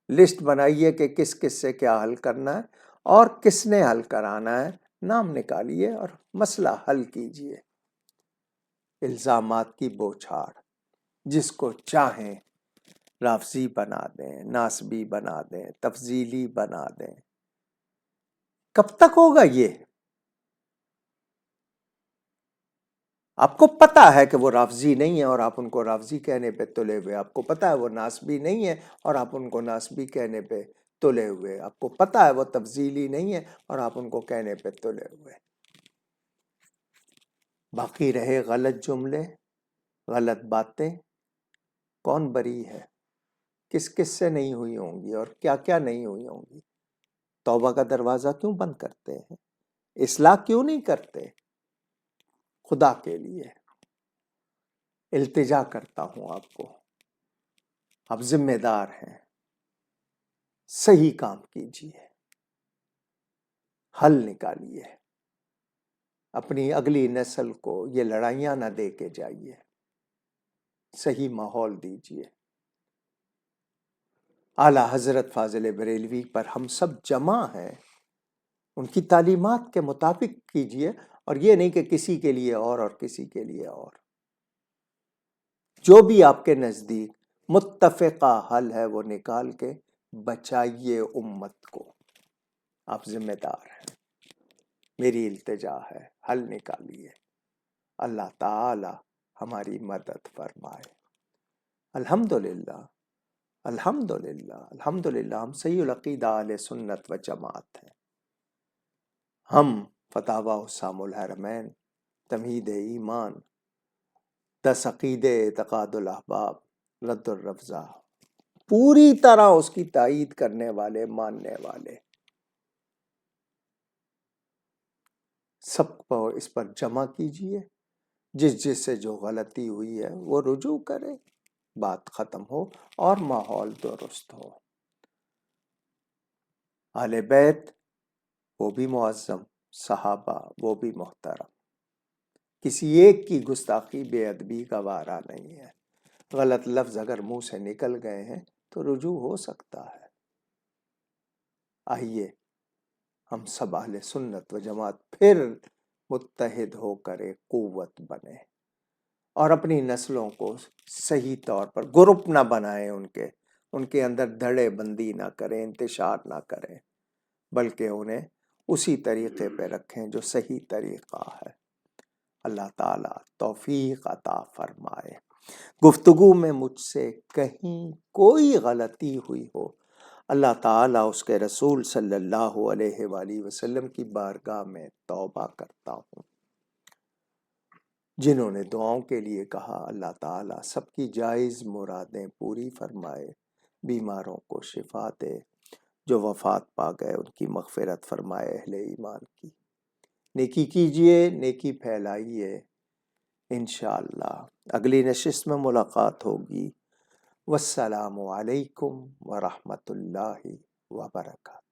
لسٹ، بنائیے کہ کس کس سے کیا حل کرنا ہے اور کس نے حل کرانا ہے، نام نکالیے اور مسئلہ حل کیجیے۔ الزامات کی بوچھاڑ، جس کو چاہیں رافضی بنا دیں، ناسبی بنا دیں، تفضیلی بنا دیں۔ کب تک ہوگا یہ؟ آپ کو پتا ہے کہ وہ رافضی نہیں ہے اور آپ ان کو رافضی کہنے پہ تلے ہوئے، آپ کو پتا ہے وہ ناسبی نہیں ہے اور آپ ان کو ناسبی کہنے پہ تلے ہوئے، آپ کو پتا ہے وہ تفضیلی نہیں ہے اور آپ ان کو کہنے پہ تلے ہوئے۔ باقی رہے غلط جملے، غلط باتیں، کون بری ہے؟ کس کس سے نہیں ہوئی ہوں گی اور کیا کیا نہیں ہوئی ہوں گی؟ توبہ کا دروازہ کیوں بند کرتے ہیں؟ اصلاح کیوں نہیں کرتے؟ خدا کے لیے التجا کرتا ہوں آپ کو، آپ ذمہ دار ہیں، صحیح کام کیجیے، حل نکالیے، اپنی اگلی نسل کو یہ لڑائیاں نہ دے کے جائیے، صحیح ماحول دیجیے۔ اعلیٰ حضرت فاضل بریلوی پر ہم سب جمع ہیں، ان کی تعلیمات کے مطابق کیجیے، اور یہ نہیں کہ کسی کے لیے اور کسی کے لیے اور۔ جو بھی آپ کے نزدیک متفقہ حل ہے وہ نکال کے بچائیے امت کو، آپ ذمہ دار ہیں، میری التجا ہے، حل نکالیے، اللہ تعالی ہماری مدد فرمائے۔ الحمدللہ الحمدللہ الحمدللہ، ہم صحیح العقیدہ اہل سنت و جماعت ہیں، ہم فتاوی حسام الحرمین، تمہید ایمان، 10 عقیدے اعتقاد الاحباب، رد الرفضہ، پوری طرح اس کی تائید کرنے والے، ماننے والے، سب کو اس پر جمع کیجئے، جس سے جو غلطی ہوئی ہے وہ رجوع کرے، بات ختم ہو اور ماحول درست ہو۔ اہل بیت وہ بھی معظم، صحابہ وہ بھی محترم، کسی ایک کی گستاخی بے ادبی کا وارہ نہیں ہے، غلط لفظ اگر منہ سے نکل گئے ہیں تو رجوع ہو سکتا ہے۔ آئیے ہم سب اہل سنت و جماعت پھر متحد ہو کر ایک قوت بنے، اور اپنی نسلوں کو صحیح طور پر گروپ نہ بنائیں، ان کے اندر دھڑے بندی نہ کریں، انتشار نہ کریں، بلکہ انہیں اسی طریقے پہ رکھیں جو صحیح طریقہ ہے۔ اللہ تعالیٰ توفیق عطا فرمائے۔ گفتگو میں مجھ سے کہیں کوئی غلطی ہوئی ہو، اللہ تعالیٰ اس کے رسول صلی اللہ علیہ وآلہ وسلم کی بارگاہ میں توبہ کرتا ہوں۔ جنہوں نے دعاؤں کے لیے کہا، اللہ تعالیٰ سب کی جائز مرادیں پوری فرمائے، بیماروں کو شفا دے، جو وفات پا گئے ان کی مغفرت فرمائے، اہل ایمان کی۔ نیکی کیجئے، نیکی پھیلائیے، انشاءاللہ اگلی نشست میں ملاقات ہوگی۔ والسلام علیکم ورحمۃ اللہ وبرکاتہ۔